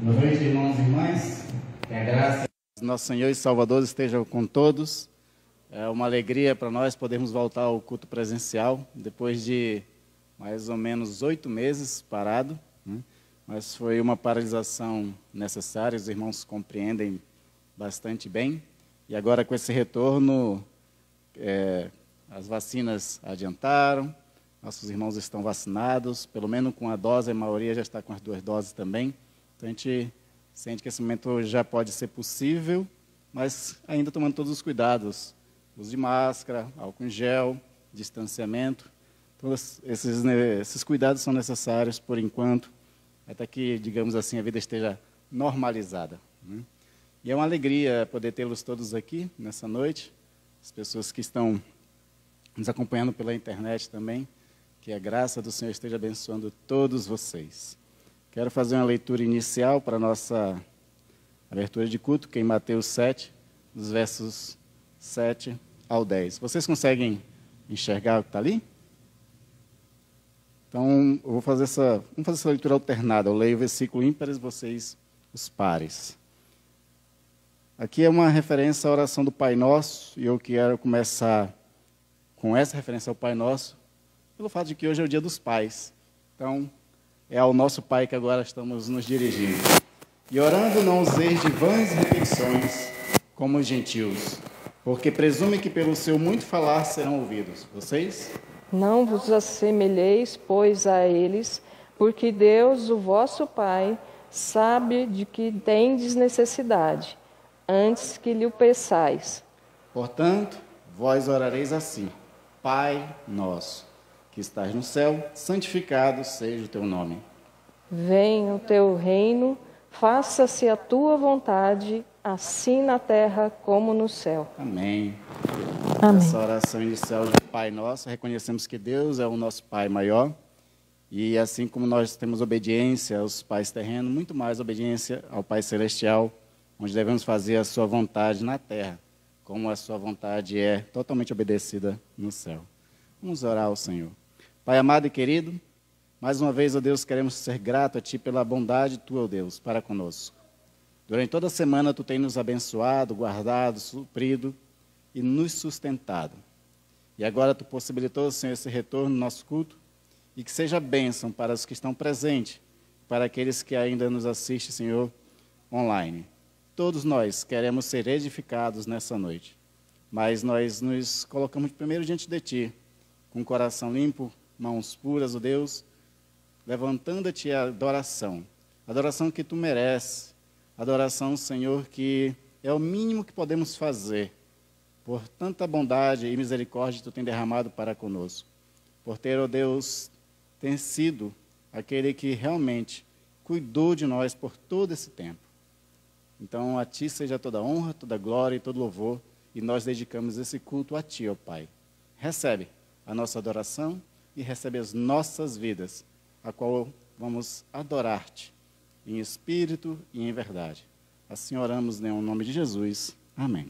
Boa noite, irmãos e irmãs. Que a graça do nosso Senhor e Salvador esteja com todos. É uma alegria para nós podermos voltar ao culto presencial, depois de mais ou menos 8 meses parado, né? Mas foi uma paralisação necessária, os irmãos compreendem bastante bem. E agora com esse retorno, as vacinas adiantaram, nossos irmãos estão vacinados, pelo menos com a dose, a maioria já está com as 2 doses também. Então a gente sente que esse momento já pode ser possível, mas ainda tomando todos os cuidados. Uso de máscara, álcool em gel, distanciamento. Todos esses cuidados são necessários por enquanto, até que, digamos assim, a vida esteja normalizada, né? E é uma alegria poder tê-los todos aqui nessa noite, as pessoas que estão nos acompanhando pela internet também, que a graça do Senhor esteja abençoando todos vocês. Quero fazer uma leitura inicial para a nossa abertura de culto, que é em Mateus 7, dos versos 7 ao 10. Vocês conseguem enxergar o que está ali? Então, vamos fazer essa leitura alternada. Eu leio o versículo ímpares, vocês os pares. Aqui é uma referência à oração do Pai Nosso, e eu quero começar com essa referência ao Pai Nosso, pelo fato de que hoje é o Dia dos Pais. Então, é ao nosso Pai que agora estamos nos dirigindo. E orando não useis de vãs repetições, como os gentios, porque presume que pelo seu muito falar serão ouvidos. Vocês? Não vos assemelheis, pois, a eles, porque Deus, o vosso Pai, sabe de que tendes necessidade, antes que lhe o peçais. Portanto, vós orareis assim: Pai nosso, que estás no céu, santificado seja o teu nome. Venha o teu reino, faça-se a tua vontade, assim na terra como no céu. Amém. Amém. Essa oração inicial de Pai Nosso, reconhecemos que Deus é o nosso Pai maior, e assim como nós temos obediência aos pais terrenos, muito mais obediência ao Pai Celestial, onde devemos fazer a sua vontade na terra, como a sua vontade é totalmente obedecida no céu. Vamos orar ao Senhor. Pai amado e querido, mais uma vez, ó Deus, queremos ser gratos a Ti pela bondade Tua, ó Deus, para conosco. Durante toda a semana, Tu tem nos abençoado, guardado, suprido e nos sustentado. E agora Tu possibilitou, Senhor, esse retorno no nosso culto, e que seja bênção para os que estão presentes, para aqueles que ainda nos assistem, Senhor, online. Todos nós queremos ser edificados nessa noite, mas nós nos colocamos primeiro diante de Ti, com o coração limpo, mãos puras, ó Deus, levantando a Ti a adoração que Tu mereces, adoração, Senhor, que é o mínimo que podemos fazer, por tanta bondade e misericórdia que Tu tem derramado para conosco, por ter, ó Deus, tem sido aquele que realmente cuidou de nós por todo esse tempo. Então, a Ti seja toda honra, toda glória e todo louvor, e nós dedicamos esse culto a Ti, ó Pai. Recebe a nossa adoração e recebe as nossas vidas, a qual vamos adorar-Te, em espírito e em verdade. Assim oramos em nome de Jesus. Amém.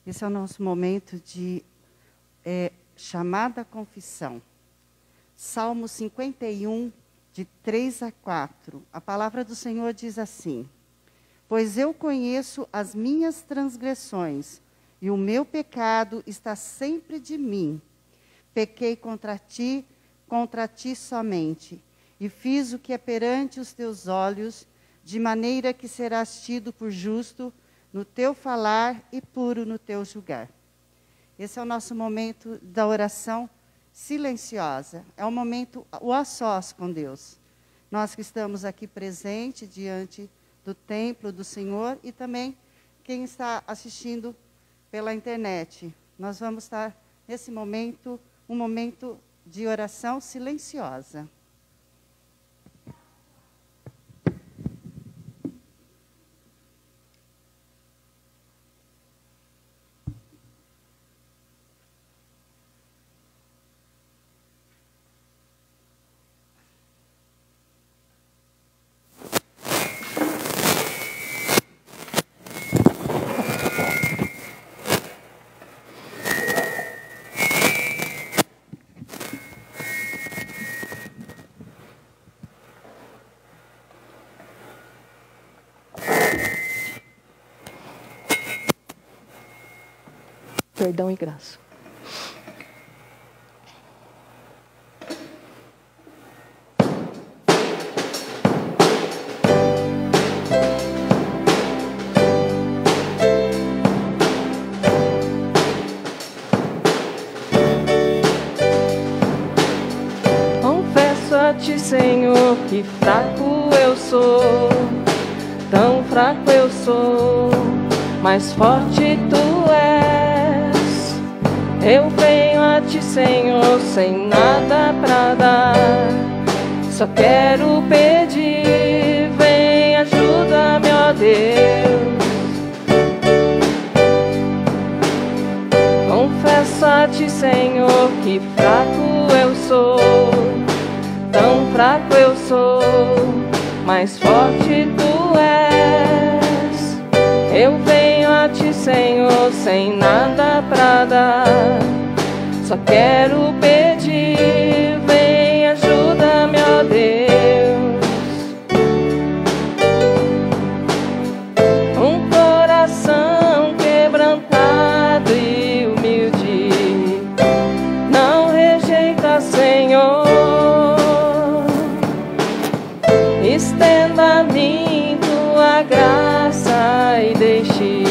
Esse é o nosso momento de chamada à confissão. Salmo 51, de 3 a 4. A palavra do Senhor diz assim: Pois eu conheço as minhas transgressões, e o meu pecado está sempre de mim. Pequei contra ti somente, e fiz o que é perante os teus olhos, de maneira que serás tido por justo no teu falar e puro no teu julgar. Esse é o nosso momento da oração silenciosa. É um momento a sós com Deus. Nós que estamos aqui presentes diante do templo do Senhor e também quem está assistindo pela internet. Nós vamos estar nesse momento, um momento de oração silenciosa. Perdão e graça. Confesso a ti, Senhor, que fraco eu sou, tão fraco eu sou, mas forte tu és. Eu venho a ti, Senhor, sem nada pra dar, só quero pedir, vem, ajuda-me, ó Deus. Confesso a ti, Senhor, que fraco eu sou, tão fraco eu sou, mas forte tu és. Eu venho a ti, Senhor, sem nada pra dar, só quero pedir, vem, ajuda-me, ó Deus. Um coração quebrantado e humilde não rejeita, Senhor. Estenda a mim tua graça e deixe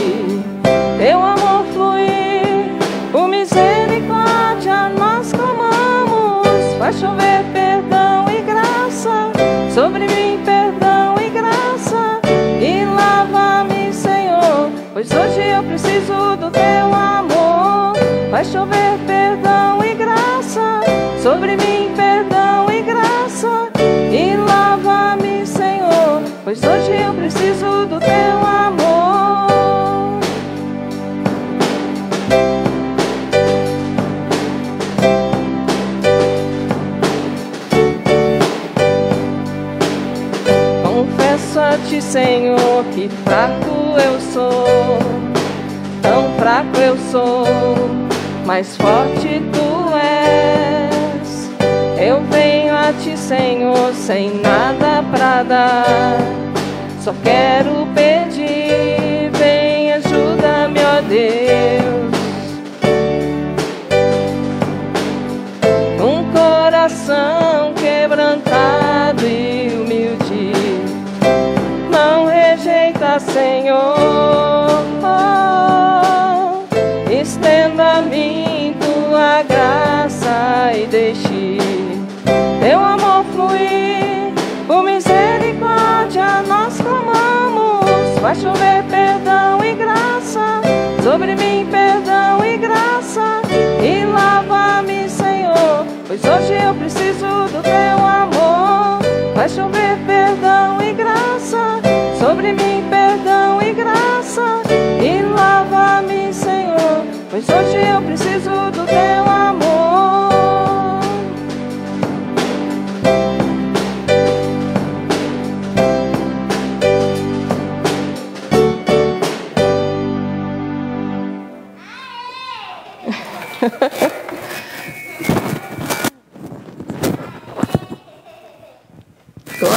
teu amor fluir, por misericórdia nós clamamos. Faz chover perdão e graça sobre mim, perdão e graça, e lava-me, Senhor, pois hoje eu preciso do teu amor. Faz chover perdão e graça sobre mim, perdão e graça, e lava-me, Senhor, pois hoje eu preciso do teu amor. Confesso a ti, Senhor, que fraco eu sou, tão fraco eu sou, mas forte tu és. Eu venho a ti, Senhor, sem nada pra dar, só quero pedir, vem, ajuda-me, ó Deus. Um coração quebrantado e humilde não rejeita, Senhor. Estenda a mim tua graça e deixe teu amor fluir, por misericórdia nós clamamos. Vai chover perdão e graça sobre mim, perdão e graça, e lava-me, Senhor, pois hoje eu preciso do teu amor. Vai chover perdão e graça sobre mim, perdão e graça, e lava-me, Senhor, pois hoje eu preciso do teu amor.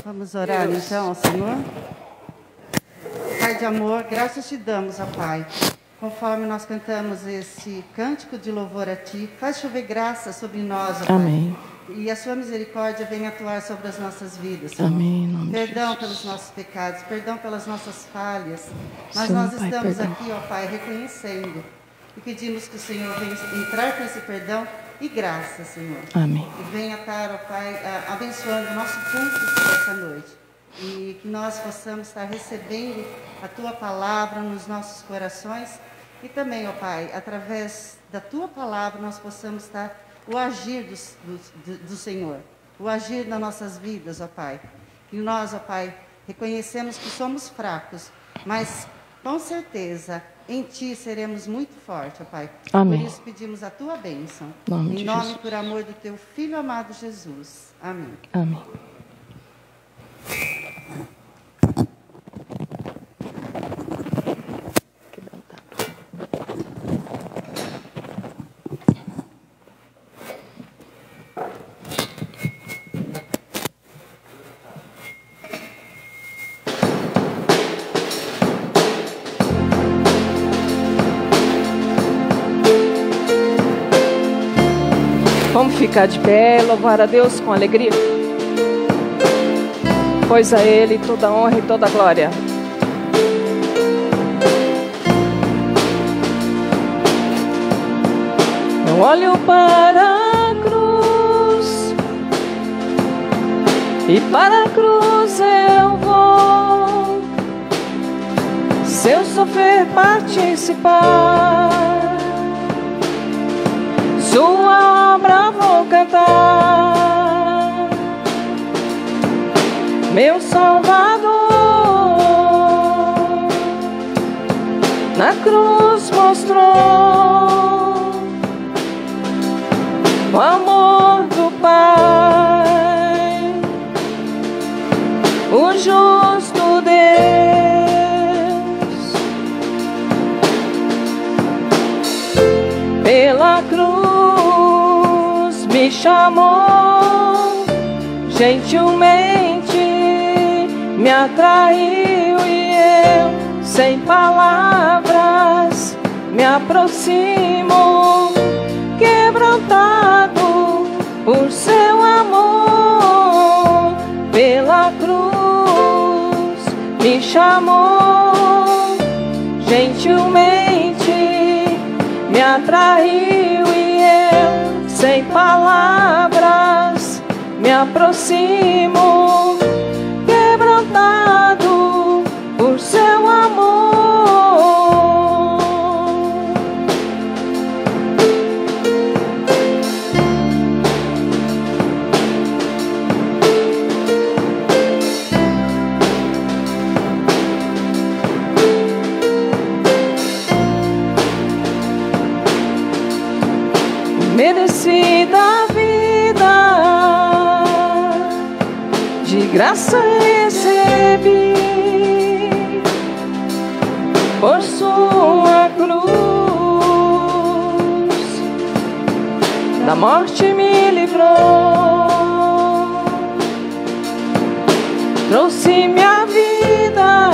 Vamos orar então ao Senhor. Pai de amor, graças te damos, ó Pai. Conforme nós cantamos esse cântico de louvor a Ti, faz chover graça sobre nós, ó Pai. Amém. E a Sua misericórdia venha atuar sobre as nossas vidas, Senhor. Amém, em nome de Perdão Jesus. pelos nossos pecados, perdão pelas nossas falhas. Mas Sim, nós Pai, estamos perdão. aqui, ó Pai, reconhecendo. E pedimos que o Senhor venha entrar com esse perdão e graça, Senhor. Amém. E venha estar, ó Pai, abençoando o nosso culto essa noite. E que nós possamos estar recebendo a Tua palavra nos nossos corações. E também, ó Pai, através da Tua palavra, nós possamos estar o agir do Senhor, o agir das nossas vidas, ó Pai. E nós, ó Pai, reconhecemos que somos fracos, mas com certeza em Ti seremos muito fortes, ó Pai. Amém. Por isso pedimos a Tua bênção. Nome Em de nome Jesus. e por amor do Teu Filho amado Jesus. Amém. Amém. Vamos ficar de pé, louvar a Deus com alegria. Pois a Ele toda honra e toda glória. Eu olho para a cruz e para a cruz eu vou. Se eu sofrer participar, Sua obra vou cantar. Meu Salvador na cruz mostrou o amor do Pai, o justo Deus. Pela cruz me chamou, gentilmente me atraiu e eu, sem palavras, me aproximo, quebrantado por Seu amor. Pela cruz me chamou, gentilmente me atraiu e eu, sem palavras, me aproximo, quebrantado por Seu amor. Merecida a vida, de graça recebi, por Sua cruz, da morte me livrou, trouxe minha vida.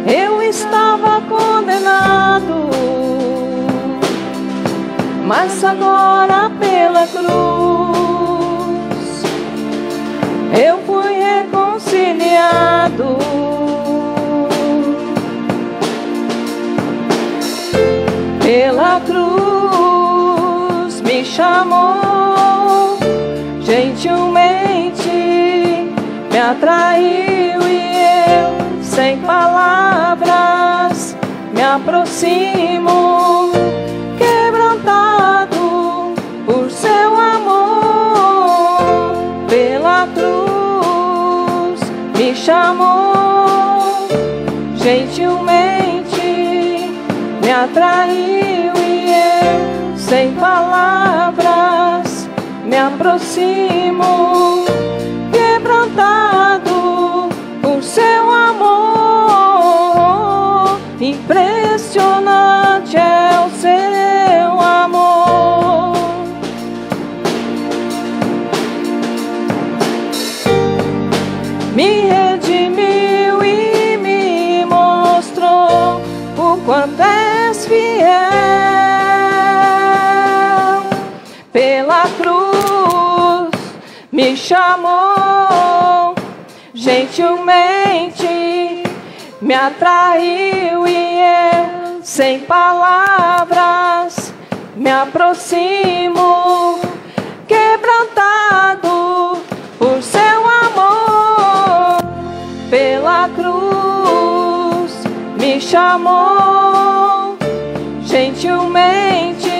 Eu estava condenado, mas agora pela cruz eu fui reconciliado. Pela cruz me chamou, gentilmente me atraiu e eu, sem palavras, me aproximo, quebrantado por Seu amor. Pela cruz me chamou, gentilmente me atraiu e eu, sem palavras, me aproximo, quebrantado por Seu amor. Impressionante é o Seu amor. Me redimiu e me mostrou o quanto és fiel. Pela cruz me chamou, gentilmente me atraiu e eu, sem palavras, me aproximo, quebrantado por Seu amor. Pela cruz me chamou, gentilmente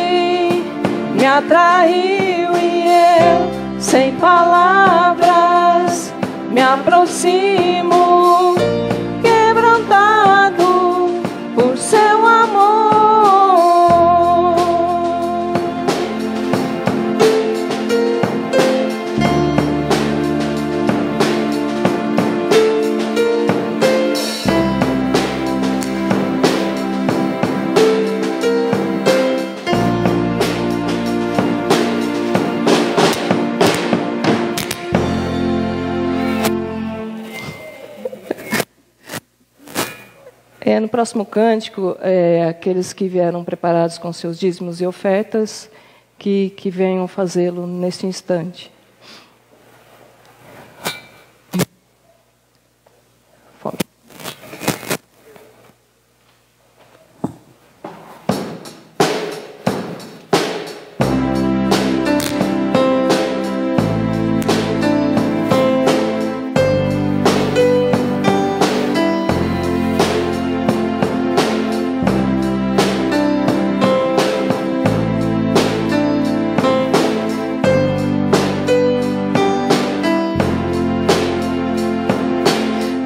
me atraiu e eu, sem palavras, me aproximo, quebrantado por seu amor. No próximo cântico, aqueles que vieram preparados com seus dízimos e ofertas, que venham fazê-lo neste instante.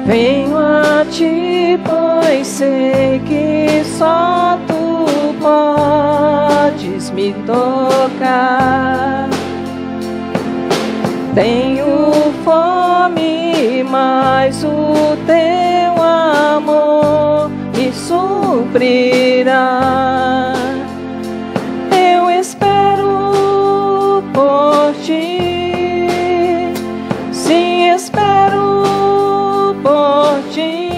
Venho a ti, pois sei que só tu podes me tocar. Tenho fome, mas o teu amor me suprirá. Eu espero por ti, sim, espero por ti,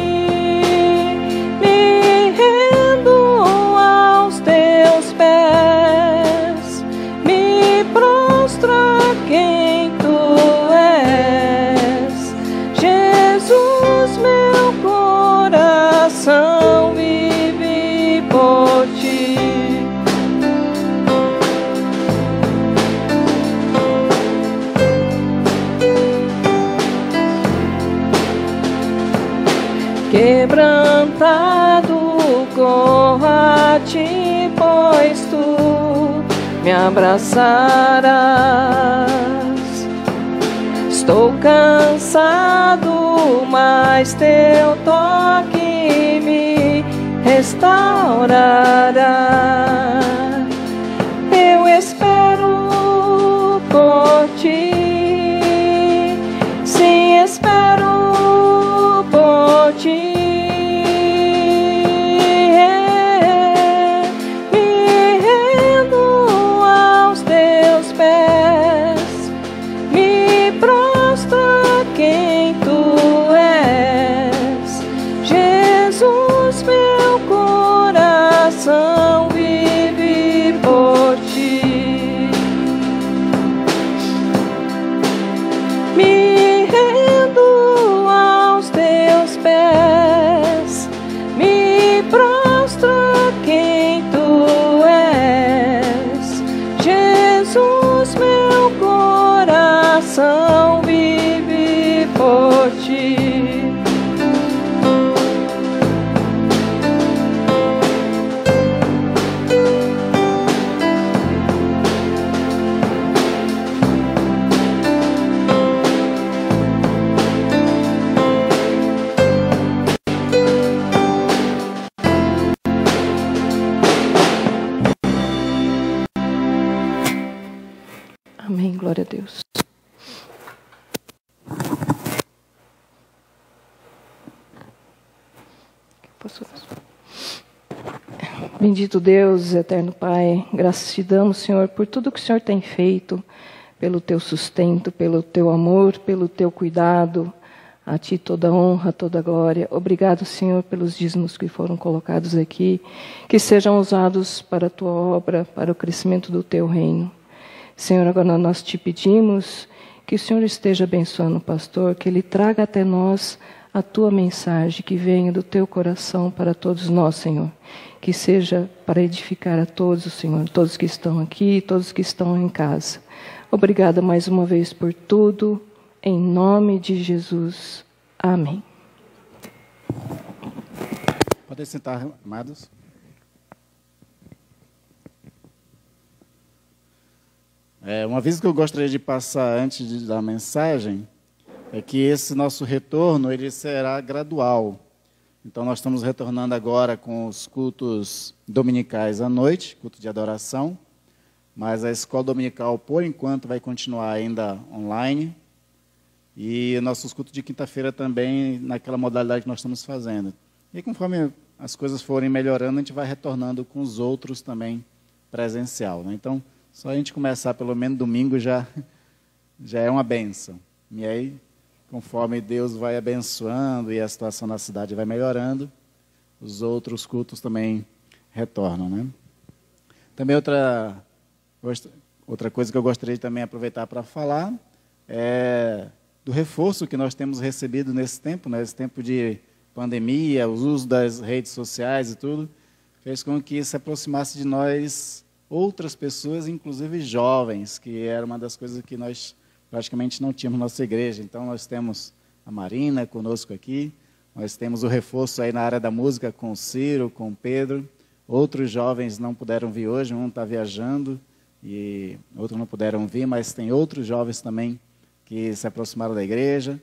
me rendo aos teus pés, me prostro a quem tu és. Jesus, meu coração vive por ti. Quebrantado corro a ti, pois tu me abraçarás. Estou cansado, mas teu toque me restaurará. Eu espero por ti, sim, espero por ti. Vive por ti, me rendo aos teus pés, me prostro a quem tu és. Jesus, meu coração vive por ti. Amém, glória a Deus. Bendito Deus, eterno Pai, graças te damos, Senhor, por tudo que o Senhor tem feito, pelo teu sustento, pelo teu amor, pelo teu cuidado. A ti toda honra, toda glória. Obrigado, Senhor, pelos dízimos que foram colocados aqui, que sejam usados para a tua obra, para o crescimento do teu reino. Senhor, agora nós te pedimos que o Senhor esteja abençoando o pastor, que ele traga até nós a tua mensagem, que venha do teu coração para todos nós, Senhor. Que seja para edificar a todos, Senhor, todos que estão aqui, todos que estão em casa. Obrigada mais uma vez por tudo, em nome de Jesus. Amém. Podem sentar, amados. Uma vez que eu gostaria de passar antes da mensagem, é que esse nosso retorno ele será gradual. Então, nós estamos retornando agora com os cultos dominicais à noite, culto de adoração, mas a escola dominical, por enquanto, vai continuar ainda online, e nossos cultos de quinta-feira também naquela modalidade que nós estamos fazendo. E conforme as coisas forem melhorando, a gente vai retornando com os outros também presencial, né? Então, só a gente começar pelo menos domingo já é uma bênção. E aí, conforme Deus vai abençoando e a situação na cidade vai melhorando, os outros cultos também retornam, né? Também outra coisa que eu gostaria de também aproveitar para falar é do reforço que nós temos recebido nesse tempo, né? Esse tempo de pandemia, o uso das redes sociais e tudo, fez com que se aproximasse de nós outras pessoas, inclusive jovens, que era uma das coisas que nós praticamente não tínhamos na nossa igreja. Então, nós temos a Marina conosco aqui, nós temos o reforço aí na área da música com o Ciro, com o Pedro. Outros jovens não puderam vir hoje, um está viajando e outros não puderam vir, mas tem outros jovens também que se aproximaram da igreja,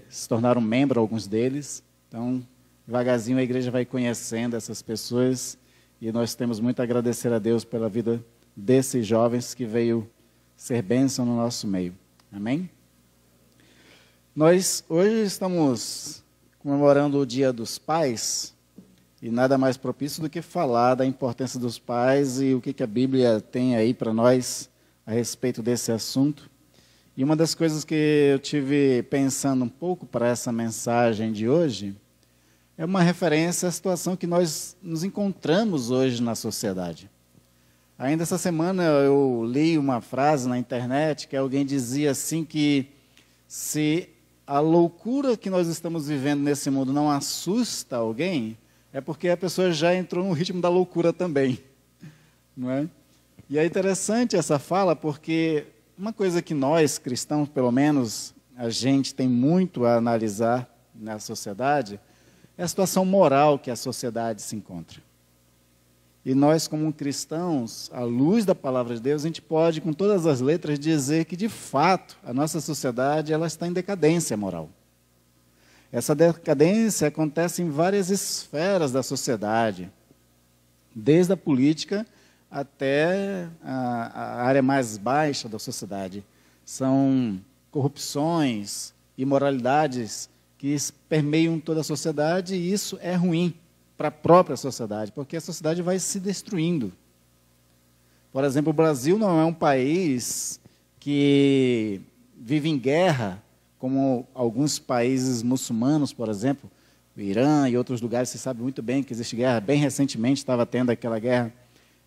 se tornaram membros, alguns deles. Então, devagarzinho a igreja vai conhecendo essas pessoas e nós temos muito a agradecer a Deus pela vida desses jovens que veio ser bênção no nosso meio. Amém? Nós hoje estamos comemorando o Dia dos Pais e nada mais propício do que falar da importância dos pais e o que a Bíblia tem aí para nós a respeito desse assunto. E uma das coisas que eu tive pensando um pouco para essa mensagem de hoje é uma referência à situação que nós nos encontramos hoje na sociedade. Ainda essa semana eu li uma frase na internet que alguém dizia assim que se a loucura que nós estamos vivendo nesse mundo não assusta alguém, é porque a pessoa já entrou no ritmo da loucura também, não é? E é interessante essa fala porque uma coisa que nós, cristãos, pelo menos, a gente tem muito a analisar na sociedade, é a situação moral que a sociedade se encontra. E nós, como cristãos, à luz da palavra de Deus, a gente pode, com todas as letras, dizer que, de fato, a nossa sociedade ela está em decadência moral. Essa decadência acontece em várias esferas da sociedade, desde a política até a área mais baixa da sociedade. São corrupções, imoralidades que permeiam toda a sociedade e isso é ruim para a própria sociedade, porque a sociedade vai se destruindo. Por exemplo, o Brasil não é um país que vive em guerra, como alguns países muçulmanos, por exemplo, o Irã e outros lugares, você sabe muito bem que existe guerra. Bem recentemente estava tendo aquela guerra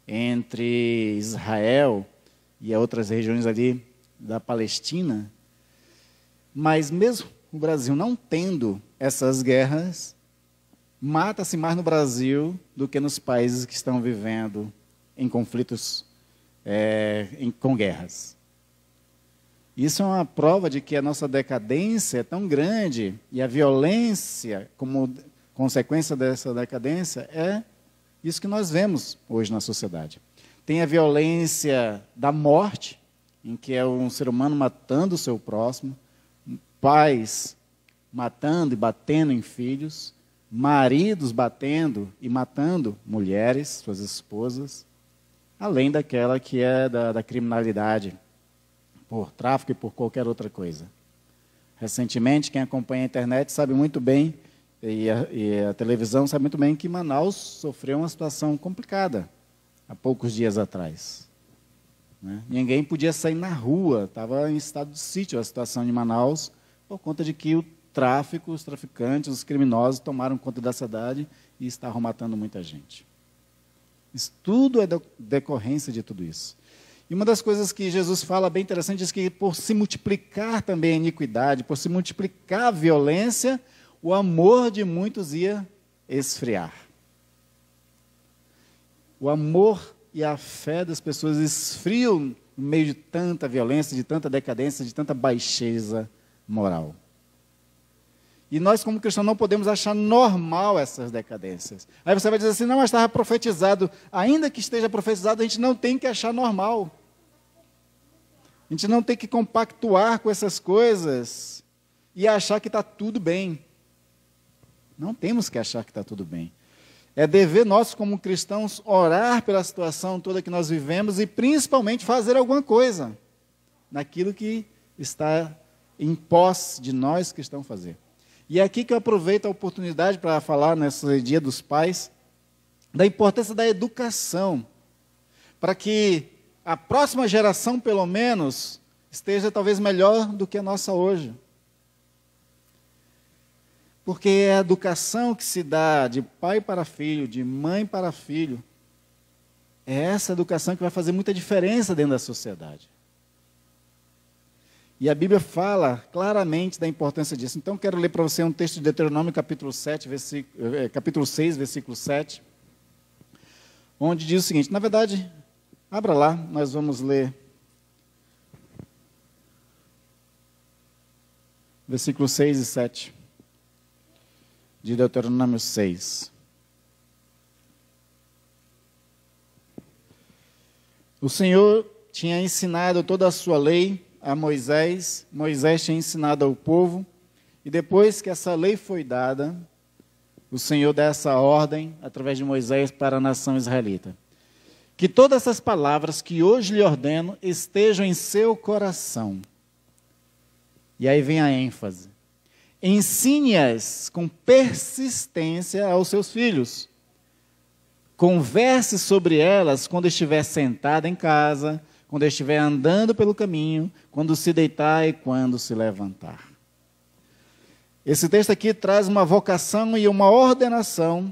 entre Israel e outras regiões ali da Palestina. Mas mesmo o Brasil não tendo essas guerras, mata-se mais no Brasil do que nos países que estão vivendo em conflitos com guerras. Isso é uma prova de que a nossa decadência é tão grande e a violência, como consequência dessa decadência, é isso que nós vemos hoje na sociedade. Tem a violência da morte, em que é um ser humano matando o seu próximo, pais matando e batendo em filhos, maridos batendo e matando mulheres, suas esposas, além daquela que é da criminalidade, por tráfico e por qualquer outra coisa. Recentemente, quem acompanha a internet sabe muito bem, e a televisão sabe muito bem, que Manaus sofreu uma situação complicada há poucos dias atrás. Né? Ninguém podia sair na rua, estava em estado de sítio a situação de Manaus, por conta de que o tráfico, os traficantes, os criminosos tomaram conta da cidade e estavam matando muita gente. Isso tudo é decorrência de tudo isso. E uma das coisas que Jesus fala bem interessante é que por se multiplicar também a iniquidade, por se multiplicar a violência, o amor de muitos ia esfriar. O amor e a fé das pessoas esfriam no meio de tanta violência, de tanta decadência, de tanta baixeza moral. E nós, como cristãos, não podemos achar normal essas decadências. Aí você vai dizer assim, não, mas estava profetizado. Ainda que esteja profetizado, a gente não tem que achar normal. A gente não tem que compactuar com essas coisas e achar que está tudo bem. Não temos que achar que está tudo bem. É dever nosso como cristãos orar pela situação toda que nós vivemos e principalmente fazer alguma coisa naquilo que está em posse de nós cristãos fazer. E é aqui que eu aproveito a oportunidade para falar nesse Dia dos Pais da importância da educação, para que a próxima geração, pelo menos, esteja talvez melhor do que a nossa hoje. Porque é a educação que se dá de pai para filho, de mãe para filho. É essa educação que vai fazer muita diferença dentro da sociedade. E a Bíblia fala claramente da importância disso. Então, quero ler para você um texto de Deuteronômio, capítulo 6, versículo 7, onde diz o seguinte, na verdade, abra lá, nós vamos ler versículos 6 e 7. De Deuteronômio 6. O Senhor tinha ensinado toda a sua lei a Moisés, Moisés tinha ensinado ao povo, e depois que essa lei foi dada, o Senhor dá essa ordem, através de Moisés, para a nação israelita. Que todas essas palavras que hoje lhe ordeno estejam em seu coração. E aí vem a ênfase. Ensine-as com persistência aos seus filhos. Converse sobre elas quando estiver sentado em casa, quando estiver andando pelo caminho, quando se deitar e quando se levantar. Esse texto aqui traz uma vocação e uma ordenação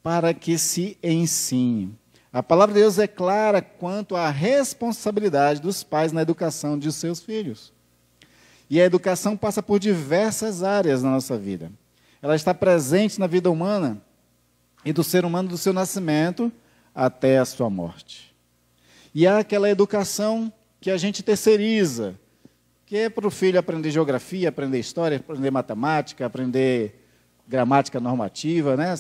para que se ensine. A palavra de Deus é clara quanto à responsabilidade dos pais na educação de seus filhos. E a educação passa por diversas áreas na nossa vida. Ela está presente na vida humana e do ser humano do seu nascimento até a sua morte. E há aquela educação que a gente terceiriza, que é para o filho aprender geografia, aprender história, aprender matemática, aprender gramática normativa, né?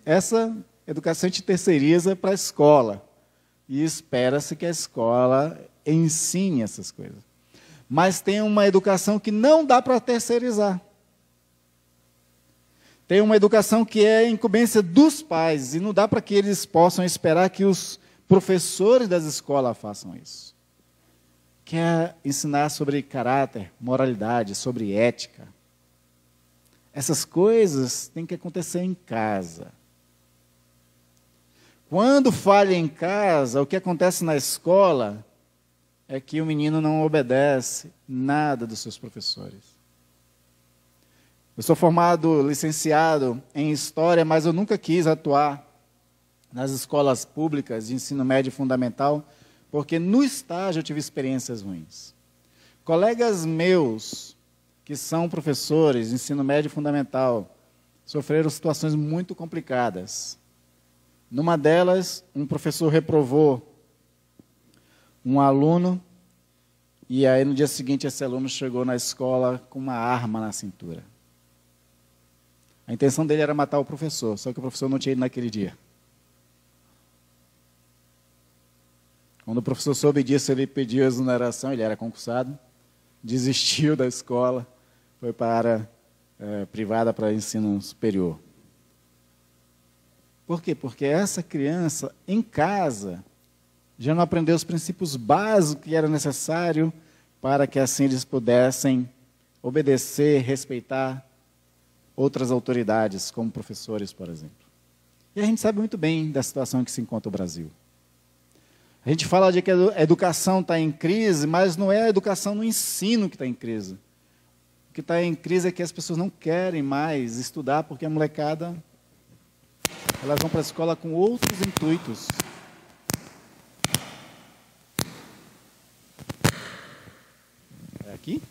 Essa educação a gente terceiriza para a escola. E espera-se que a escola ensine essas coisas. Mas tem uma educação que não dá para terceirizar. Tem uma educação que é incumbência dos pais, e não dá para que eles possam esperar que os professores das escolas façam isso. Que é ensinar sobre caráter, moralidade, sobre ética. Essas coisas têm que acontecer em casa. Quando falha em casa, o que acontece na escola é que o menino não obedece nada dos seus professores. Eu sou formado, licenciado em História, mas eu nunca quis atuar nas escolas públicas de ensino médio fundamental, porque no estágio eu tive experiências ruins. Colegas meus, que são professores de ensino médio fundamental, sofreram situações muito complicadas. Numa delas, um professor reprovou um aluno, e aí no dia seguinte esse aluno chegou na escola com uma arma na cintura. A intenção dele era matar o professor, só que o professor não tinha ido naquele dia. Quando o professor soube disso, ele pediu exoneração, ele era concursado, desistiu da escola, foi para a área privada para ensino superior. Por quê? Porque essa criança, em casa, já não aprendeu os princípios básicos que eram necessários para que assim eles pudessem obedecer, respeitar outras autoridades, como professores, por exemplo. E a gente sabe muito bem da situação em que se encontra o Brasil. A gente fala de que a educação está em crise, mas não é a educação no ensino que está em crise. O que está em crise é que as pessoas não querem mais estudar, porque a molecada, elas vão para a escola com outros intuitos. É aqui?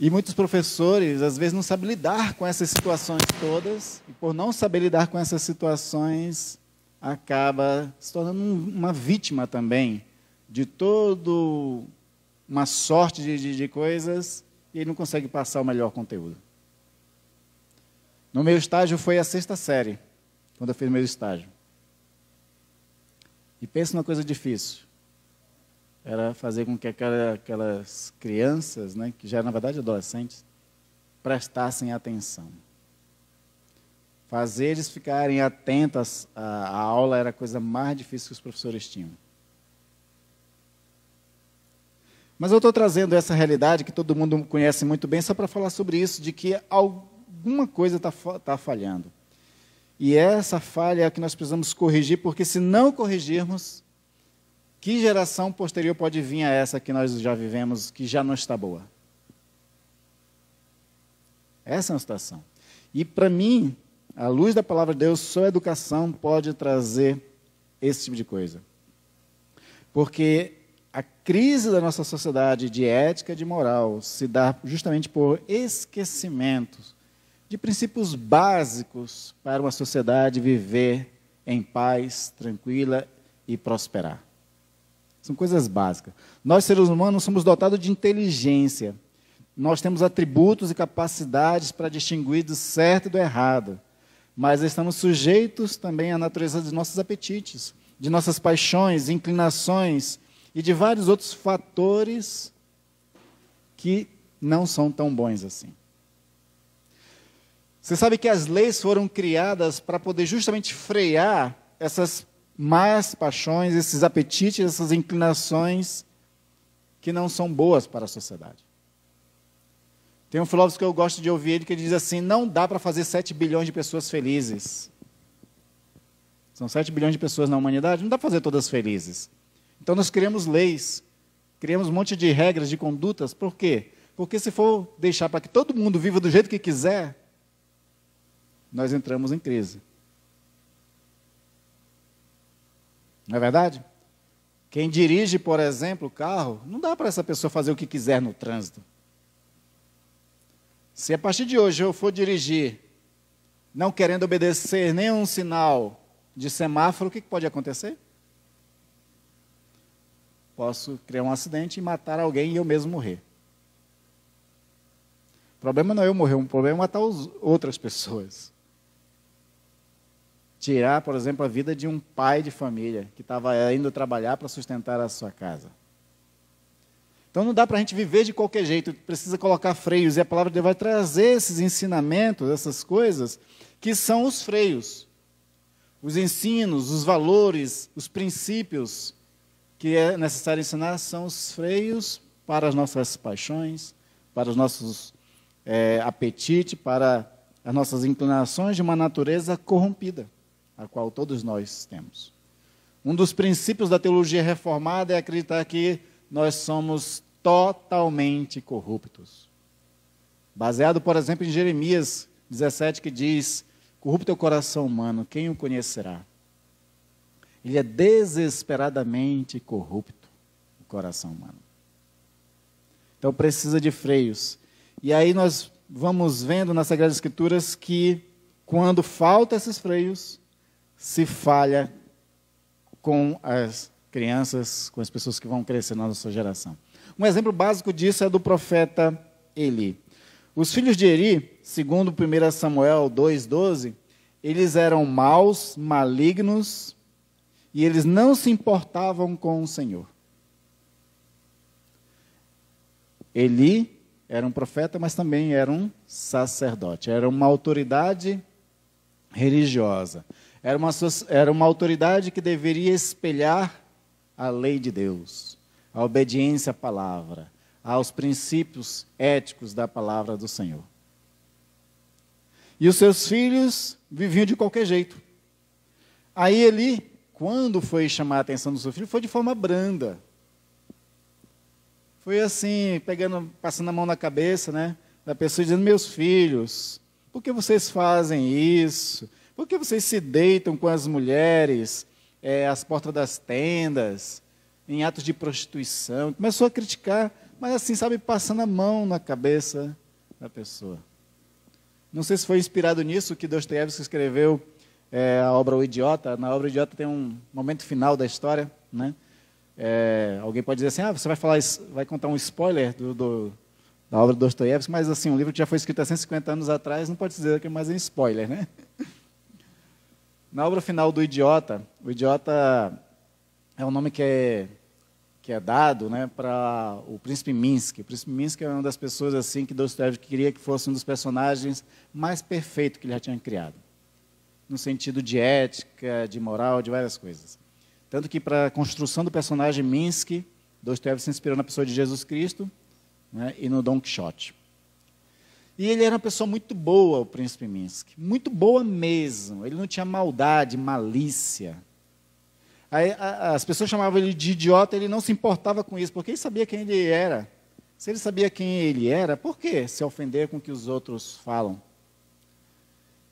E muitos professores, às vezes, não sabem lidar com essas situações todas, e por não saber lidar com essas situações, acaba se tornando uma vítima também de toda uma sorte de coisas, e ele não consegue passar o melhor conteúdo. No meu estágio foi a 6ª série, quando eu fiz meu estágio. E pensa numa coisa difícil. Era fazer com que aquelas crianças, né, que já eram, na verdade, adolescentes, prestassem atenção. Fazer eles ficarem atentos à aula era a coisa mais difícil que os professores tinham. Mas eu estou trazendo essa realidade que todo mundo conhece muito bem, só para falar sobre isso, de que alguma coisa está falhando. E essa falha é a que nós precisamos corrigir, porque se não corrigirmos, que geração posterior pode vir a essa que nós já vivemos, que já não está boa? Essa é uma situação. E para mim, à luz da palavra de Deus, só a educação pode trazer esse tipo de coisa. Porque a crise da nossa sociedade de ética e de moral se dá justamente por esquecimentos de princípios básicos para uma sociedade viver em paz, tranquila e prosperar. São coisas básicas. Nós, seres humanos, somos dotados de inteligência. Nós temos atributos e capacidades para distinguir do certo e do errado. Mas estamos sujeitos também à natureza dos nossos apetites, de nossas paixões, inclinações e de vários outros fatores que não são tão bons assim. Você sabe que as leis foram criadas para poder justamente frear essas más paixões, esses apetites, essas inclinações que não são boas para a sociedade. Tem um filósofo que eu gosto de ouvir, ele que diz assim, não dá para fazer 7 bilhões de pessoas felizes. São 7 bilhões de pessoas na humanidade, não dá para fazer todas felizes. Então nós criamos leis, criamos um monte de regras, de condutas. Por quê? Porque se for deixar para que todo mundo viva do jeito que quiser, nós entramos em crise. Não é verdade? Quem dirige, por exemplo, o carro, não dá para essa pessoa fazer o que quiser no trânsito. Se a partir de hoje eu for dirigir, não querendo obedecer nenhum sinal de semáforo, o que pode acontecer? Posso criar um acidente e matar alguém e eu mesmo morrer. O problema não é eu morrer, o problema é matar outras pessoas. Tirar, por exemplo, a vida de um pai de família que estava indo trabalhar para sustentar a sua casa. Então não dá para a gente viver de qualquer jeito, precisa colocar freios, e a palavra de Deus vai trazer esses ensinamentos, essas coisas, que são os freios. Os ensinos, os valores, os princípios que é necessário ensinar são os freios para as nossas paixões, para os nossos apetites, para as nossas inclinações de uma natureza corrompida, a qual todos nós temos. Um dos princípios da teologia reformada é acreditar que nós somos totalmente corruptos. Baseado, por exemplo, em Jeremias 17, que diz, corrupto é o coração humano, quem o conhecerá? Ele é desesperadamente corrupto, o coração humano. Então precisa de freios. E aí nós vamos vendo nas Sagradas Escrituras que quando faltam esses freios, se falha com as crianças, com as pessoas que vão crescer na nossa geração. Um exemplo básico disso é do profeta Eli. Os filhos de Eli, segundo 1 Samuel 2,12, eles eram maus, malignos, e eles não se importavam com o Senhor. Eli era um profeta, mas também era um sacerdote, era uma autoridade religiosa. Era uma autoridade que deveria espelhar a lei de Deus, a obediência à palavra, aos princípios éticos da palavra do Senhor. E os seus filhos viviam de qualquer jeito. Aí Eli, quando foi chamar a atenção do seu filho, foi de forma branda. Foi assim, passando a mão na cabeça, né, da pessoa, dizendo, meus filhos, por que vocês fazem isso? Por que vocês se deitam com as mulheres às portas das tendas, em atos de prostituição? Começou a criticar, mas assim, sabe, passando a mão na cabeça da pessoa. Não sei se foi inspirado nisso que Dostoiévski escreveu a obra O Idiota. Na obra O Idiota tem um momento final da história, né? Alguém pode dizer assim, você vai contar um spoiler da obra de Dostoiévski, mas assim, um livro que já foi escrito há 150 anos atrás, não pode dizer que é mais um spoiler, né? Na obra final do Idiota, o idiota é o nome que é dado, né, para o príncipe Minsky. O príncipe Minsky é uma das pessoas assim que Dostoiévski queria que fosse um dos personagens mais perfeitos que ele já tinha criado, no sentido de ética, de moral, de várias coisas. Tanto que para a construção do personagem Minsky, Dostoiévski se inspirou na pessoa de Jesus Cristo, né, e no Dom Quixote. E ele era uma pessoa muito boa, o príncipe Minsky, muito boa mesmo. Ele não tinha maldade, malícia. Aí, as pessoas chamavam ele de idiota, ele não se importava com isso, porque ele sabia quem ele era. Se ele sabia quem ele era, por que se ofender com o que os outros falam?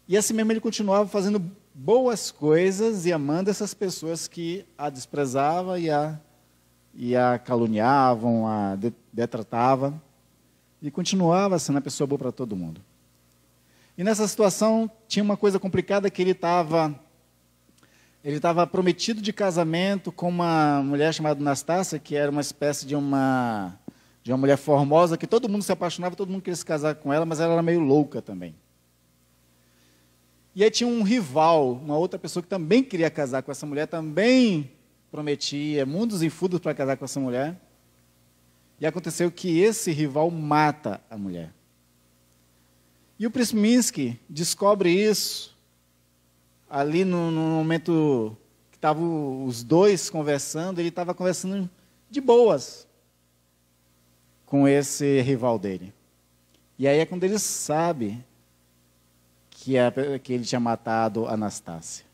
E assim mesmo ele continuava fazendo boas coisas e amando essas pessoas que a desprezavam e a caluniavam, a detratavam. E continuava sendo uma pessoa boa para todo mundo. E nessa situação tinha uma coisa complicada, que ele estava prometido de casamento com uma mulher chamada Anastácia, que era uma espécie de uma mulher formosa, que todo mundo se apaixonava, todo mundo queria se casar com ela, mas ela era meio louca também. E aí tinha um rival, uma outra pessoa que também queria casar com essa mulher, também prometia mundos e fundos para casar com essa mulher. E aconteceu que esse rival mata a mulher. E o príncipe Minsky descobre isso ali no momento que estavam os dois conversando. Ele estava conversando de boas com esse rival dele. E aí é quando ele sabe que ele tinha matado a Anastácia.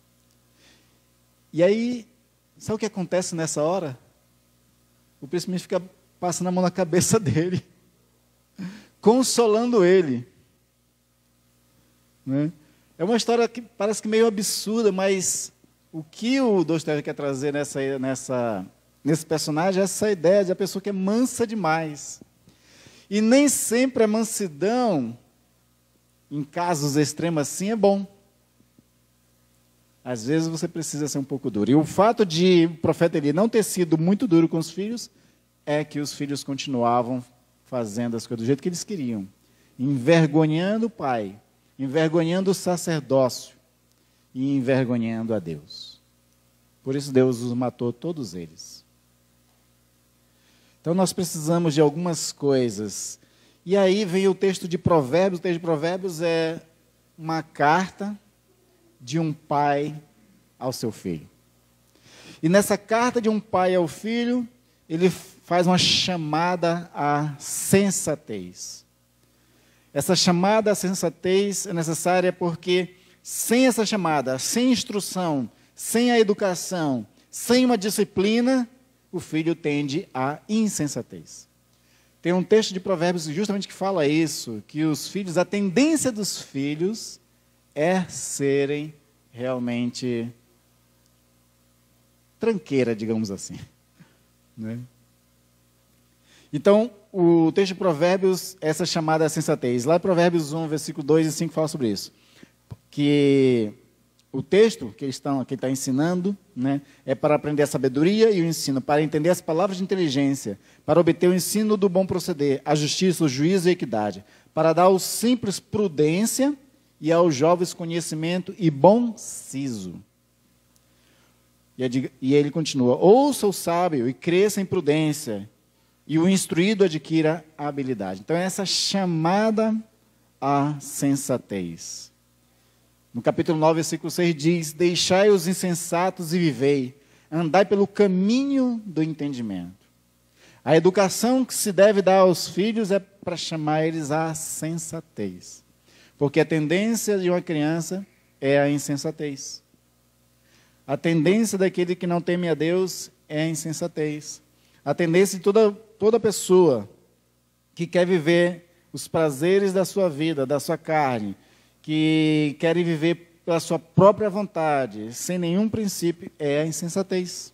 E aí, sabe o que acontece nessa hora? O príncipe Minsky fica passando a mão na cabeça dele, consolando ele. Né? É uma história que parece que meio absurda, mas o que o Dostoiévski quer trazer nesse personagem é essa ideia de a pessoa que é mansa demais. E nem sempre a mansidão, em casos extremos assim, é bom. Às vezes você precisa ser um pouco duro. E o fato de o profeta Eli não ter sido muito duro com os filhos é que os filhos continuavam fazendo as coisas do jeito que eles queriam, envergonhando o pai, envergonhando o sacerdócio e envergonhando a Deus. Por isso Deus os matou, todos eles. Então nós precisamos de algumas coisas. E aí vem o texto de Provérbios. O texto de Provérbios é uma carta de um pai ao seu filho. E nessa carta de um pai ao filho, ele faz uma chamada à sensatez. Essa chamada à sensatez é necessária porque sem essa chamada, sem instrução, sem a educação, sem uma disciplina, o filho tende à insensatez. Tem um texto de Provérbios justamente que fala isso, que os filhos, a tendência dos filhos é serem realmente tranqueira, digamos assim. Né? Então, o texto de Provérbios, essa chamada à sensatez. Lá em Provérbios 1, versículo 2 e 5 fala sobre isso. Que o texto que ele está ensinando, né, é para aprender a sabedoria e o ensino, para entender as palavras de inteligência, para obter o ensino do bom proceder, a justiça, o juízo e a equidade, para dar aos simples prudência e aos jovens conhecimento e bom siso. E ele continua: ouça o sábio e cresça em prudência, e o instruído adquira a habilidade. Então, essa chamada à sensatez. No capítulo 9, versículo 6 diz: deixai os insensatos e vivei, andai pelo caminho do entendimento. A educação que se deve dar aos filhos é para chamar eles à sensatez. Porque a tendência de uma criança é a insensatez. A tendência daquele que não teme a Deus é a insensatez. A tendência de toda pessoa que quer viver os prazeres da sua vida, da sua carne, que quer viver pela sua própria vontade, sem nenhum princípio, é a insensatez.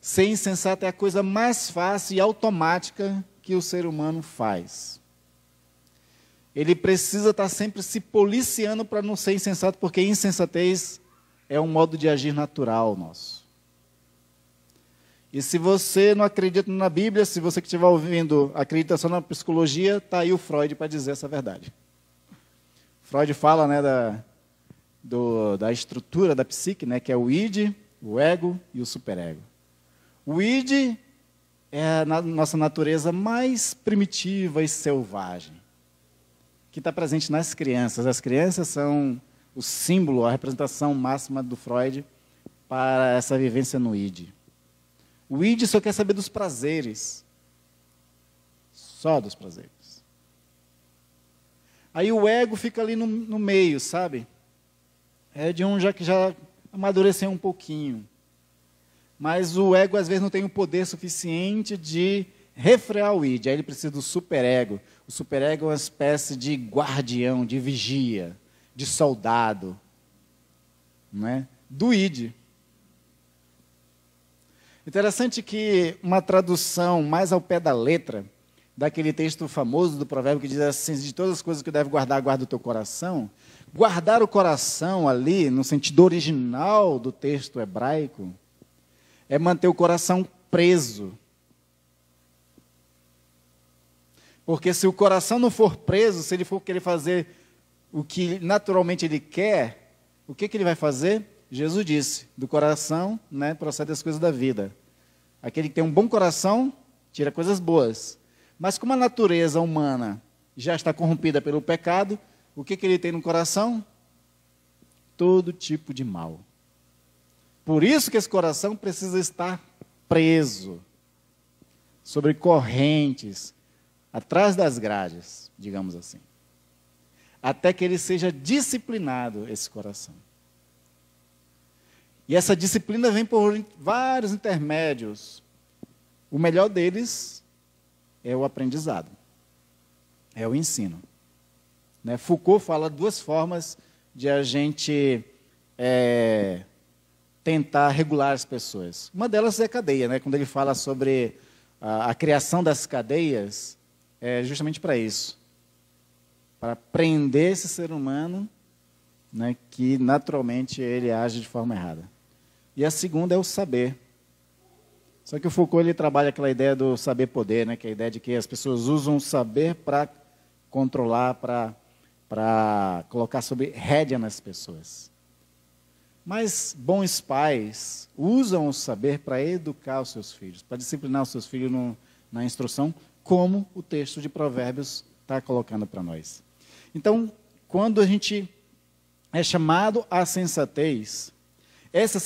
Ser insensato é a coisa mais fácil e automática que o ser humano faz. Ele precisa estar sempre se policiando para não ser insensato, porque insensatez é um modo de agir natural nosso. E se você não acredita na Bíblia, se você que estiver ouvindo acredita só na psicologia, está aí o Freud para dizer essa verdade. Freud fala, né, da estrutura da psique, né, que é o id, o ego e o superego. O id é a nossa natureza mais primitiva e selvagem, que está presente nas crianças. As crianças são o símbolo, a representação máxima do Freud para essa vivência no id. O id só quer saber dos prazeres, só dos prazeres. Aí o ego fica ali no meio, sabe? É de um que já amadureceu um pouquinho. Mas o ego, às vezes, não tem o poder suficiente de refrear o id. Aí ele precisa do superego. O superego é uma espécie de guardião, de vigia, de soldado, né? Do id. Interessante que uma tradução mais ao pé da letra daquele texto famoso do provérbio que diz assim: de todas as coisas que deve guardar, guarda o teu coração. Guardar o coração ali, no sentido original do texto hebraico, é manter o coração preso. Porque se o coração não for preso, se ele for querer fazer o que naturalmente ele quer, o que ele vai fazer? Jesus disse, do coração, né, procede as coisas da vida. Aquele que tem um bom coração, tira coisas boas. Mas como a natureza humana já está corrompida pelo pecado, o que ele tem no coração? Todo tipo de mal. Por isso que esse coração precisa estar preso, sobre correntes, atrás das grades, digamos assim. Até que ele seja disciplinado, esse coração. E essa disciplina vem por vários intermédios. O melhor deles é o aprendizado, é o ensino. Né? Foucault fala duas formas de a gente tentar regular as pessoas. Uma delas é a cadeia, né? Quando ele fala sobre a criação das cadeias, é justamente para isso. Para prender esse ser humano, né, que naturalmente ele age de forma errada. E a segunda é o saber. Só que o Foucault ele trabalha aquela ideia do saber-poder, né, que é a ideia de que as pessoas usam o saber para controlar, para colocar sob rédea nas pessoas. Mas bons pais usam o saber para educar os seus filhos, para disciplinar os seus filhos na instrução, como o texto de Provérbios está colocando para nós. Então, quando a gente é chamado à sensatez, essa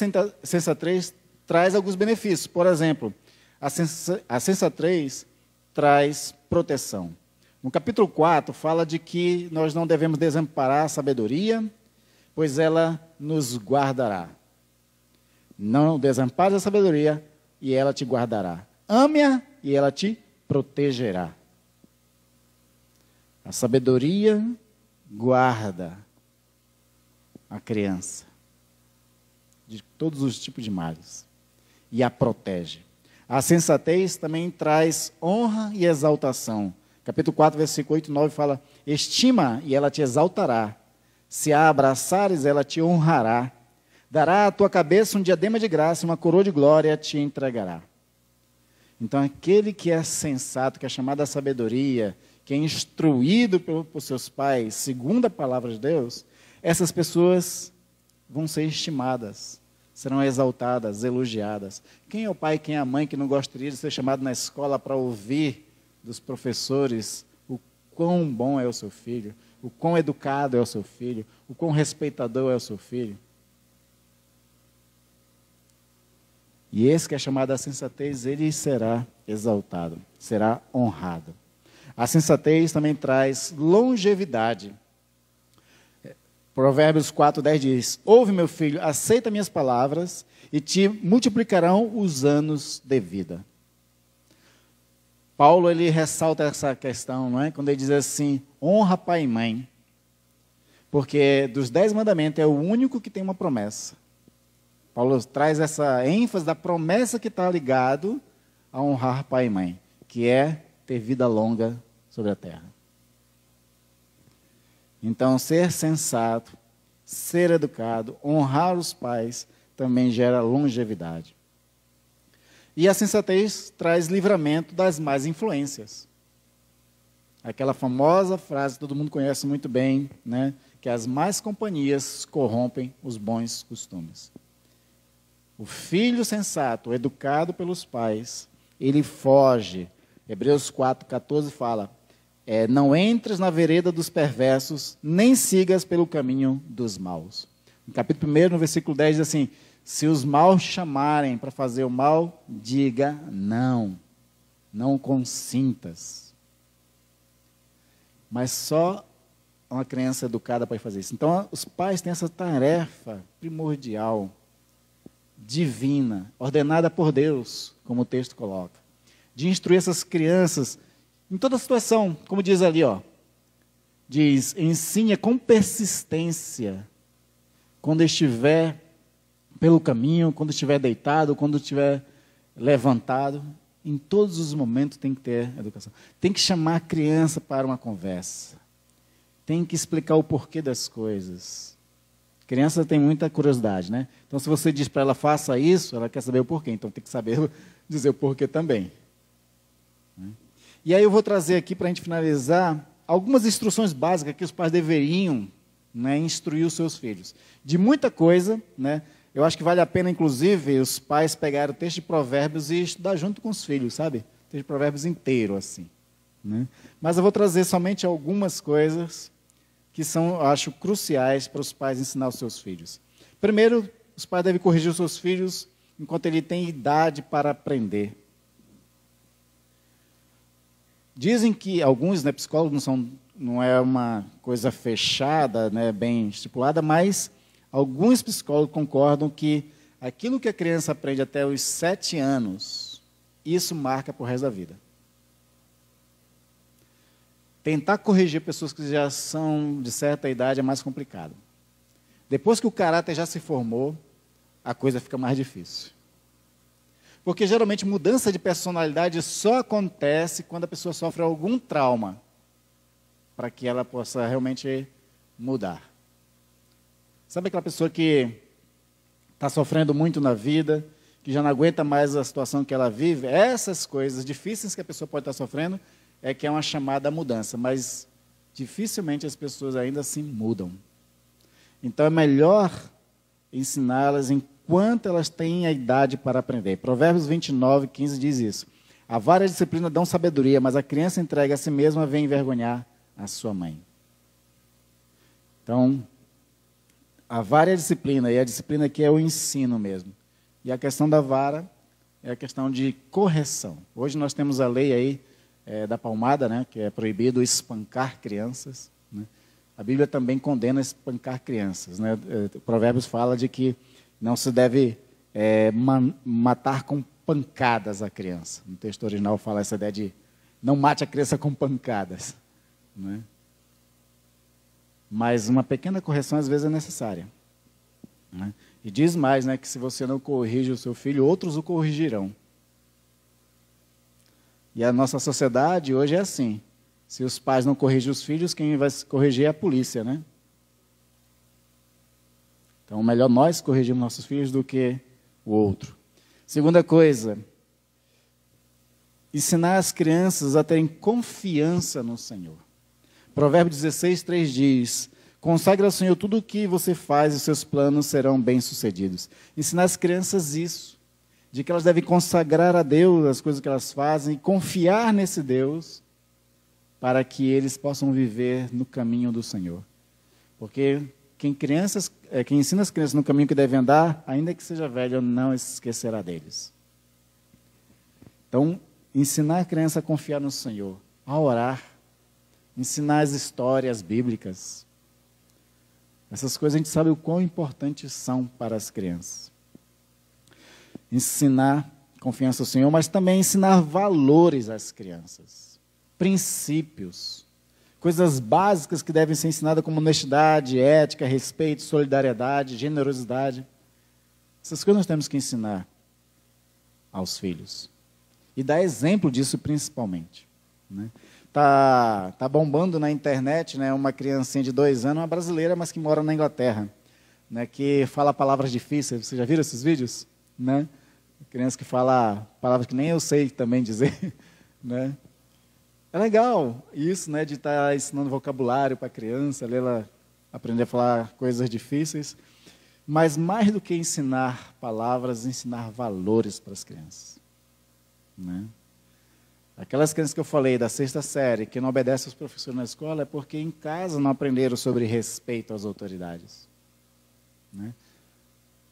sensatez traz alguns benefícios. Por exemplo, a sensatez traz proteção. No capítulo 4, fala de que nós não devemos desamparar a sabedoria, pois ela nos guardará. Não desampares a sabedoria, e ela te guardará. Ame-a, e ela te protegerá. A sabedoria guarda a criança de todos os tipos de males e a protege. A sensatez também traz honra e exaltação. Capítulo 4, versículo 8 e 9 fala: estima e ela te exaltará. Se a abraçares, ela te honrará. Dará à tua cabeça um diadema de graça, uma coroa de glória te entregará. Então, aquele que é sensato, que é chamado à sabedoria, que é instruído por seus pais, segundo a palavra de Deus, essas pessoas vão ser estimadas, serão exaltadas, elogiadas. Quem é o pai, quem é a mãe que não gostaria de ser chamado na escola para ouvir dos professores o quão bom é o seu filho, o quão educado é o seu filho, o quão respeitador é o seu filho? E esse que é chamado à sensatez, ele será exaltado, será honrado. A sensatez também traz longevidade. Provérbios 4:10 diz: ouve, meu filho, aceita minhas palavras e te multiplicarão os anos de vida. Paulo ele ressalta essa questão, não é? Quando ele diz assim: honra pai e mãe. Porque dos 10 mandamentos é o único que tem uma promessa. Paulo traz essa ênfase da promessa que está ligado a honrar pai e mãe, que é ter vida longa sobre a terra. Então, ser sensato, ser educado, honrar os pais, também gera longevidade. E a sensatez traz livramento das más influências. Aquela famosa frase que todo mundo conhece muito bem, né? Que as más companhias corrompem os bons costumes. O filho sensato, educado pelos pais, ele foge. Hebreus 4,14 fala, não entres na vereda dos perversos, nem sigas pelo caminho dos maus. No capítulo 1, no versículo 10, diz assim, se os maus te chamarem para fazer o mal, diga não, não consintas. Mas só uma criança educada pode fazer isso. Então, os pais têm essa tarefa primordial, divina, ordenada por Deus, como o texto coloca, de instruir essas crianças em toda situação, como diz ali, diz, ensine com persistência, quando estiver pelo caminho, quando estiver deitado, quando estiver levantado, em todos os momentos tem que ter educação. Tem que chamar a criança para uma conversa. Tem que explicar o porquê das coisas. Criança tem muita curiosidade, né? Então, se você diz para ela, faça isso, ela quer saber o porquê. Então, tem que saber dizer o porquê também. E aí eu vou trazer aqui, para a gente finalizar, algumas instruções básicas que os pais deveriam, né, instruir os seus filhos. De muita coisa, né? Eu acho que vale a pena, inclusive, os pais pegarem o texto de Provérbios e estudar junto com os filhos, sabe? O texto de Provérbios inteiro, assim. Né? Mas eu vou trazer somente algumas coisas que são, eu acho, cruciais para os pais ensinar os seus filhos. Primeiro, os pais devem corrigir os seus filhos enquanto ele tem idade para aprender. Dizem que alguns, né, psicólogos não é uma coisa fechada, né, bem estipulada, mas alguns psicólogos concordam que aquilo que a criança aprende até os 7 anos, isso marca para o resto da vida. Tentar corrigir pessoas que já são de certa idade é mais complicado. Depois que o caráter já se formou, a coisa fica mais difícil. Porque geralmente mudança de personalidade só acontece quando a pessoa sofre algum trauma, para que ela possa realmente mudar. Sabe aquela pessoa que está sofrendo muito na vida, que já não aguenta mais a situação que ela vive? Essas coisas difíceis que a pessoa pode estar sofrendo é que é uma chamada mudança, mas dificilmente as pessoas ainda assim mudam. Então é melhor ensiná-las enquanto elas têm a idade para aprender. Provérbios 29:15 diz isso. A vara e a disciplina dão sabedoria, mas a criança entregue a si mesma vem envergonhar a sua mãe. Então, a vara é a disciplina, e a disciplina aqui é o ensino mesmo. E a questão da vara é a questão de correção. Hoje nós temos a lei aí da palmada, né, que é proibido espancar crianças. Né? A Bíblia também condena espancar crianças. Né? Provérbios fala de que não se deve matar com pancadas a criança. No texto original fala essa ideia de não mate a criança com pancadas. Né? Mas uma pequena correção às vezes é necessária. Né? E diz mais, né, que se você não corrige o seu filho, outros o corrigirão. E a nossa sociedade hoje é assim. Se os pais não corrigem os filhos, quem vai corrigir é a polícia, né? Então, melhor nós corrigirmos nossos filhos do que o outro. Segunda coisa, ensinar as crianças a terem confiança no Senhor. Provérbios 16:3 diz, consagre ao Senhor tudo o que você faz e seus planos serão bem-sucedidos. Ensinar as crianças isso, de que elas devem consagrar a Deus as coisas que elas fazem e confiar nesse Deus para que eles possam viver no caminho do Senhor. Porque quem ensina as crianças no caminho que devem andar, ainda que seja velho, não esquecerá deles. Então, ensinar a criança a confiar no Senhor, a orar, ensinar as histórias bíblicas. Essas coisas a gente sabe o quão importantes são para as crianças. Ensinar confiança ao Senhor, mas também ensinar valores às crianças. Princípios. Coisas básicas que devem ser ensinadas como honestidade, ética, respeito, solidariedade, generosidade. Essas coisas nós temos que ensinar aos filhos. E dar exemplo disso principalmente. Né? Tá bombando na internet, né, uma criancinha de 2 anos, uma brasileira, mas que mora na Inglaterra, né, que fala palavras difíceis. Vocês já viram esses vídeos? Né? Criança que fala palavras que nem eu sei também dizer. Né? É legal isso, né, de estar ensinando vocabulário para a criança, ela aprender a falar coisas difíceis. Mas mais do que ensinar palavras, ensinar valores para as crianças. Né? Aquelas crianças que eu falei da 6ª série, que não obedecem aos professores na escola, é porque em casa não aprenderam sobre respeito às autoridades. Né?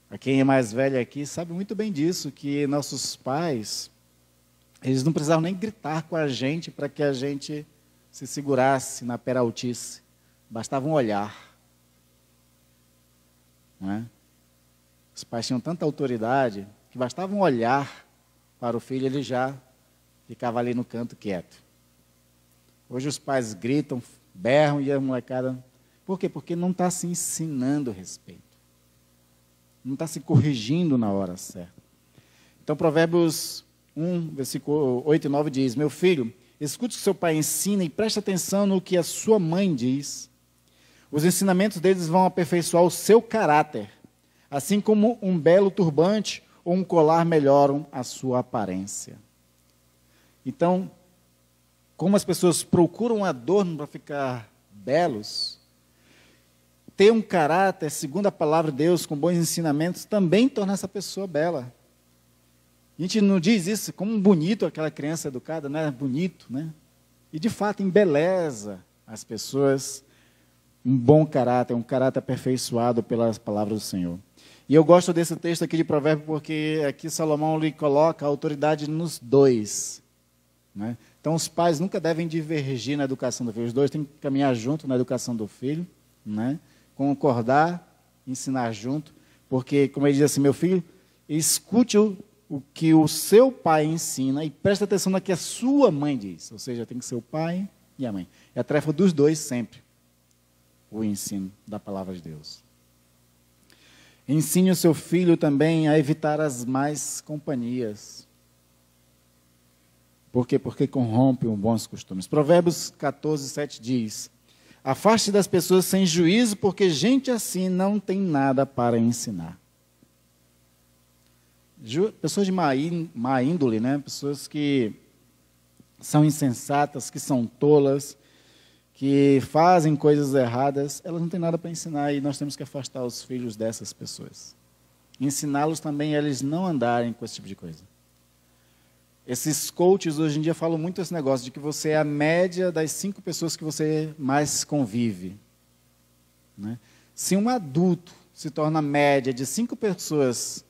A quem é mais velho aqui sabe muito bem disso, que nossos pais, eles não precisavam nem gritar com a gente para que a gente se segurasse na peraltice. Bastava um olhar. Né? Os pais tinham tanta autoridade que bastava um olhar para o filho, ele já ficava ali no canto quieto. Hoje os pais gritam, berram e a molecada... Por quê? Porque não está se ensinando respeito. Não está se corrigindo na hora certa. Então, Provérbios 1, versículo 8 e 9 diz: Meu filho, escute o que seu pai ensina e preste atenção no que a sua mãe diz. Os ensinamentos deles vão aperfeiçoar o seu caráter, assim como um belo turbante ou um colar melhoram a sua aparência. Então, como as pessoas procuram adorno para ficar belos, ter um caráter, segundo a palavra de Deus, com bons ensinamentos, também torna essa pessoa bela. A gente não diz isso como bonito aquela criança educada, né? Bonito, né? E de fato embeleza as pessoas. Um bom caráter, um caráter aperfeiçoado pelas palavras do Senhor. E eu gosto desse texto aqui de Provérbios porque aqui Salomão lhe coloca a autoridade nos dois. Né? Então os pais nunca devem divergir na educação do filho. Os dois têm que caminhar junto na educação do filho, né? Concordar, ensinar junto. Porque, como ele diz assim, meu filho, escute o que o seu pai ensina e preste atenção no que a sua mãe diz. Ou seja, tem que ser o pai e a mãe. É a tarefa dos dois sempre. O ensino da palavra de Deus. Ensine o seu filho também a evitar as más companhias. Por quê? Porque corrompem os bons costumes. Provérbios 14, 7 diz: Afaste das pessoas sem juízo, porque gente assim não tem nada para ensinar. Pessoas de má índole, né? Pessoas que são insensatas, que são tolas, que fazem coisas erradas, elas não têm nada para ensinar e nós temos que afastar os filhos dessas pessoas. Ensiná-los também a eles não andarem com esse tipo de coisa. Esses coaches hoje em dia falam muito esse negócio de que você é a média das 5 pessoas que você mais convive. Né? Se um adulto se torna a média de 5 pessoas,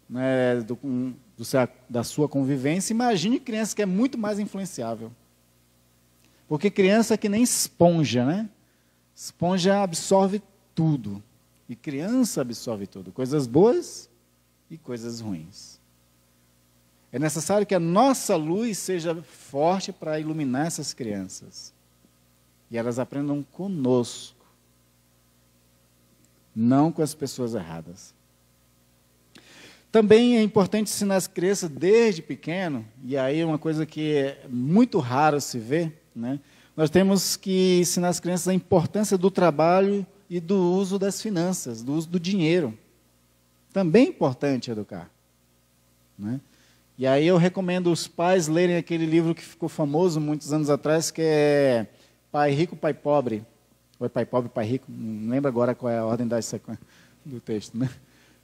né, da sua convivência, imagine criança que é muito mais influenciável. Porque criança é que nem esponja, né? Esponja absorve tudo. E criança absorve tudo. Coisas boas e coisas ruins. É necessário que a nossa luz seja forte para iluminar essas crianças. E elas aprendam conosco. Não com as pessoas erradas. Também é importante ensinar as crianças desde pequeno, e aí é uma coisa que é muito raro se ver, né? Nós temos que ensinar as crianças a importância do trabalho e do uso das finanças, do uso do dinheiro. Também é importante educar. Né? E aí eu recomendo os pais lerem aquele livro que ficou famoso muitos anos atrás, que é Pai Rico, Pai Pobre. Ou é Pai Pobre, Pai Rico, não lembro agora qual é a ordem da sequência do texto. Né?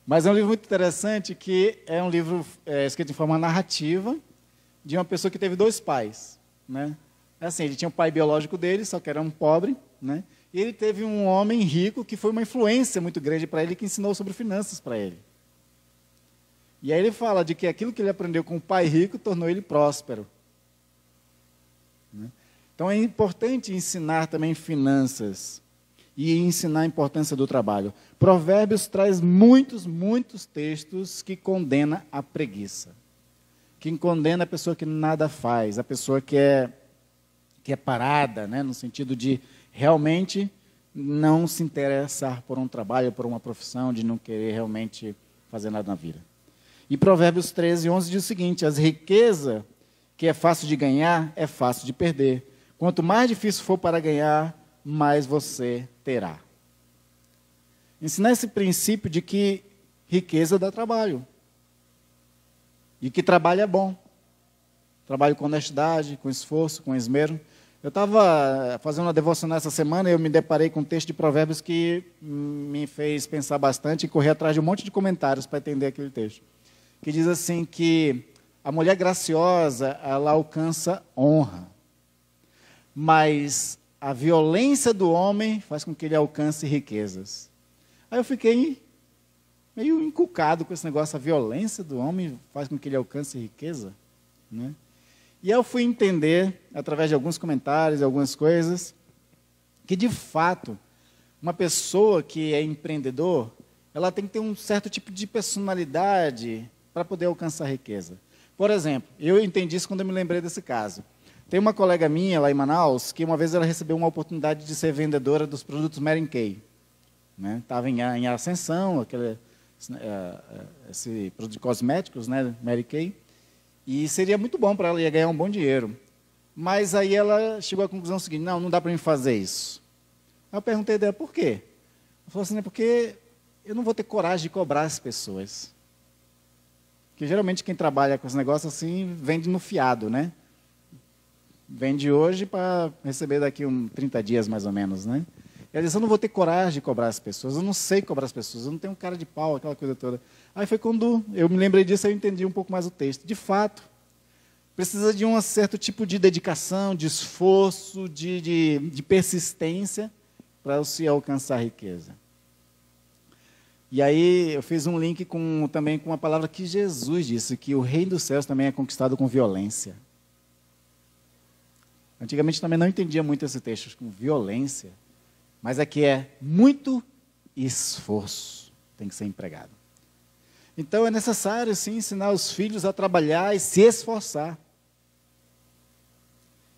Mas é um livro muito interessante, que é um livro escrito em forma narrativa, de uma pessoa que teve 2 pais. Né? É assim, ele tinha o pai biológico dele, só que era um pobre, né? E ele teve um homem rico que foi uma influência muito grande para ele, que ensinou sobre finanças para ele. E aí ele fala de que aquilo que ele aprendeu com o pai rico tornou ele próspero. Né? Então é importante ensinar também finanças e ensinar a importância do trabalho. Provérbios traz muitos textos que condenam a preguiça, que condena a pessoa que nada faz, a pessoa que é parada, né, no sentido de realmente não se interessar por um trabalho, por uma profissão, de não querer realmente fazer nada na vida. E Provérbios 13, 11 diz o seguinte: as riquezas que é fácil de ganhar, é fácil de perder. Quanto mais difícil for para ganhar, mais você terá. Ensinar esse princípio de que riqueza dá trabalho. E que trabalho é bom. Trabalho com honestidade, com esforço, com esmero. Eu estava fazendo uma devocional essa semana e eu me deparei com um texto de Provérbios que me fez pensar bastante e correr atrás de um monte de comentários para entender aquele texto. Que diz assim que a mulher graciosa, ela alcança honra, mas a violência do homem faz com que ele alcance riquezas. Aí eu fiquei meio encucado com esse negócio, a violência do homem faz com que ele alcance riqueza, né? E eu fui entender, através de alguns comentários, algumas coisas, que de fato, uma pessoa que é empreendedor, ela tem que ter um certo tipo de personalidade para poder alcançar riqueza. Por exemplo, eu entendi isso quando eu me lembrei desse caso. Tem uma colega minha lá em Manaus, que uma vez ela recebeu uma oportunidade de ser vendedora dos produtos Mary Kay. Estava em ascensão, esse produto de cosméticos, né, Mary Kay. E seria muito bom para ela, ia ganhar um bom dinheiro. Mas aí ela chegou à conclusão seguinte: não dá para mim fazer isso. Aí eu perguntei dela, por quê? Ela falou assim: porque eu não vou ter coragem de cobrar as pessoas. Porque geralmente quem trabalha com esse negócio assim, vende no fiado, né? Vende hoje para receber daqui 30 dias mais ou menos, né? Ela disse: eu não vou ter coragem de cobrar as pessoas, eu não sei cobrar as pessoas, eu não tenho cara de pau, aquela coisa toda. Aí foi quando eu me lembrei disso, eu entendi um pouco mais o texto. De fato, precisa de um certo tipo de dedicação, de esforço, de persistência para se alcançar a riqueza. E aí eu fiz um link também com uma palavra que Jesus disse, que o reino dos céus também é conquistado com violência. Antigamente também não entendia muito esse texto, com violência, mas aqui é muito esforço, tem que ser empregado. Então é necessário, sim, ensinar os filhos a trabalhar e se esforçar.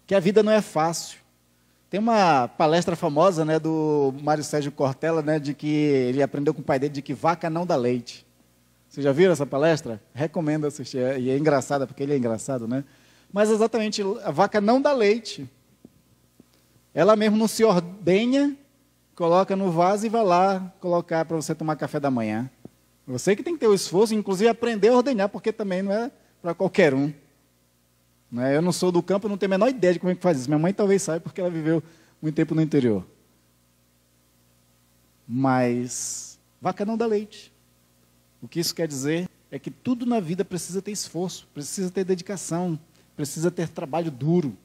Que a vida não é fácil. Tem uma palestra famosa, né, do Mário Sérgio Cortella, né, de que ele aprendeu com o pai dele de que vaca não dá leite. Vocês já viram essa palestra? Recomendo assistir, e é engraçada, porque ele é engraçado, né? Mas exatamente, a vaca não dá leite. Ela mesmo não se ordenha, coloca no vaso e vai lá colocar para você tomar café da manhã. Você que tem que ter o esforço, inclusive aprender a ordenhar, porque também não é para qualquer um. Né? Eu não sou do campo, não tenho a menor ideia de como é que faz isso. Minha mãe talvez saiba, porque ela viveu muito tempo no interior. Mas vaca não dá leite. O que isso quer dizer é que tudo na vida precisa ter esforço, precisa ter dedicação, precisa ter trabalho duro.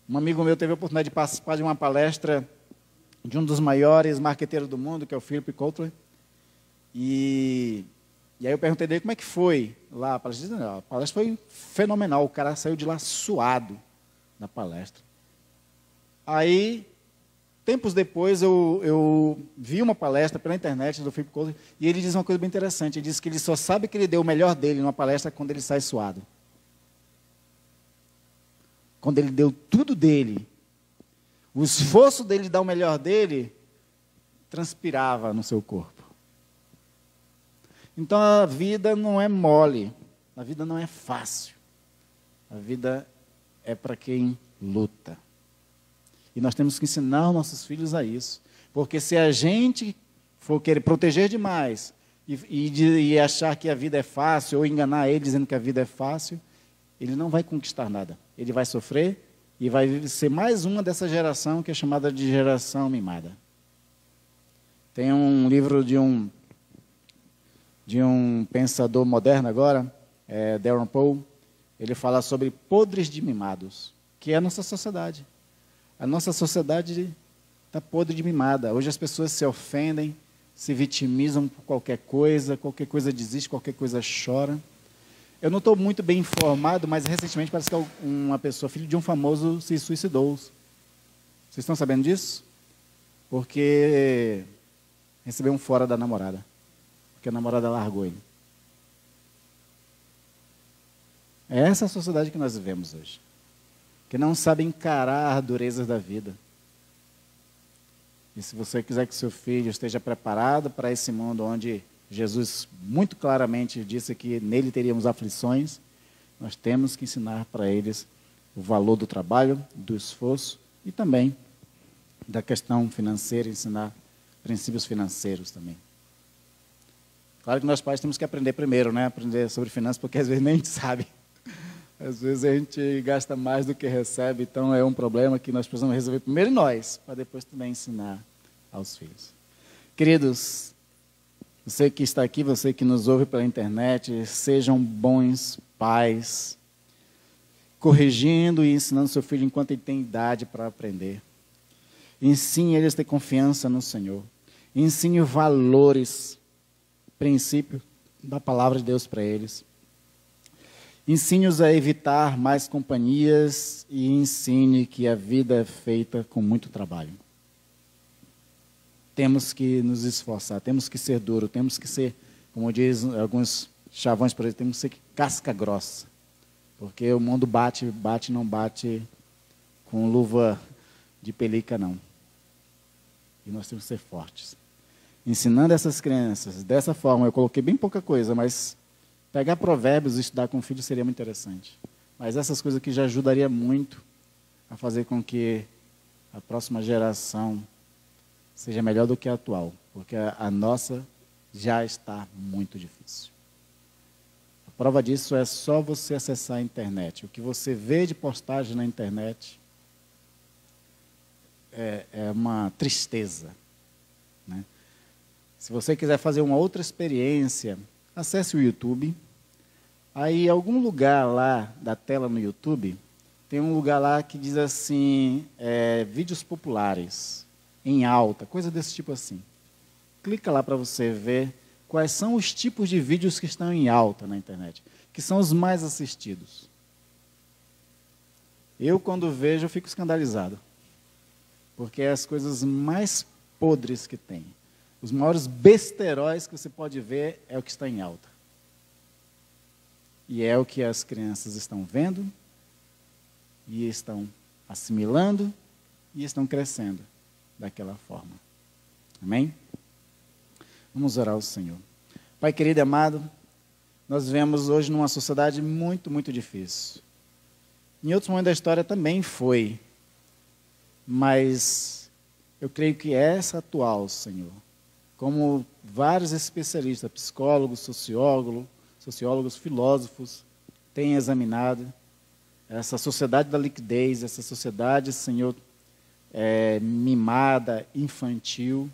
Um amigo meu teve a oportunidade de participar de uma palestra de um dos maiores marqueteiros do mundo, que é o Philip Kotler. E aí eu perguntei dele como é que foi lá a palestra. A palestra foi fenomenal, o cara saiu de lá suado da palestra. Aí, tempos depois, eu vi uma palestra pela internet do Philip Kotler, e ele diz uma coisa bem interessante. Ele diz que ele só sabe que ele deu o melhor dele numa palestra quando ele sai suado. Quando ele deu tudo dele, o esforço dele de dar o melhor dele, transpirava no seu corpo. Então a vida não é mole, a vida não é fácil. A vida é para quem luta. E nós temos que ensinar os nossos filhos a isso. Porque se a gente for querer proteger demais e achar que a vida é fácil, ou enganar ele dizendo que a vida é fácil, ele não vai conquistar nada. Ele vai sofrer e vai ser mais uma dessa geração que é chamada de geração mimada. Tem um livro de um pensador moderno agora, Darren Paul. Ele fala sobre podres de mimados, que é a nossa sociedade. A nossa sociedade está podre de mimada. Hoje as pessoas se ofendem, se vitimizam por qualquer coisa desiste, qualquer coisa chora. Eu não estou muito bem informado, mas recentemente parece que uma pessoa, filho de um famoso, se suicidou. Vocês estão sabendo disso? Porque recebeu um fora da namorada. Porque a namorada largou ele. É essa a sociedade que nós vivemos hoje. Que não sabe encarar as durezas da vida. E se você quiser que seu filho esteja preparado para esse mundo onde Jesus muito claramente disse que nele teríamos aflições, nós temos que ensinar para eles o valor do trabalho, do esforço e também da questão financeira, ensinar princípios financeiros também. Claro que nós pais temos que aprender primeiro, né? Aprender sobre finanças, porque às vezes nem a gente sabe. Às vezes a gente gasta mais do que recebe, então é um problema que nós precisamos resolver primeiro em nós, para depois também ensinar aos filhos. Queridos, você que está aqui, você que nos ouve pela internet, sejam bons pais, corrigindo e ensinando seu filho enquanto ele tem idade para aprender. Ensine eles a ter confiança no Senhor. Ensine valores, princípios da palavra de Deus para eles. Ensine-os a evitar mais companhias e ensine que a vida é feita com muito trabalho. Temos que nos esforçar, temos que ser duro, temos que ser, como diz alguns chavões por aí, temos que ser casca grossa. Porque o mundo bate, não bate com luva de pelica, não. E nós temos que ser fortes. Ensinando essas crianças dessa forma, eu coloquei bem pouca coisa, mas pegar provérbios e estudar com o filho seria muito interessante. Mas essas coisas aqui já ajudaria muito a fazer com que a próxima geração seja melhor do que a atual, porque a nossa já está muito difícil. A prova disso é só você acessar a internet. O que você vê de postagem na internet é uma tristeza, né? Se você quiser fazer uma outra experiência, acesse o YouTube. Aí, em algum lugar lá da tela no YouTube, tem um lugar lá que diz assim, vídeos populares, em alta, coisa desse tipo assim. Clica lá para você ver quais são os tipos de vídeos que estão em alta na internet, que são os mais assistidos. Eu, quando vejo, eu fico escandalizado, porque é as coisas mais podres que tem. Os maiores besteróis que você pode ver é o que está em alta. E é o que as crianças estão vendo, e estão assimilando, e estão crescendo daquela forma. Amém? Vamos orar ao Senhor. Pai querido e amado, nós vivemos hoje numa sociedade muito, muito difícil. Em outros momentos da história também foi, mas eu creio que essa atual, Senhor, como vários especialistas, psicólogos, sociólogos, filósofos, têm examinado essa sociedade da liquidez, essa sociedade, Senhor, mimada, infantil.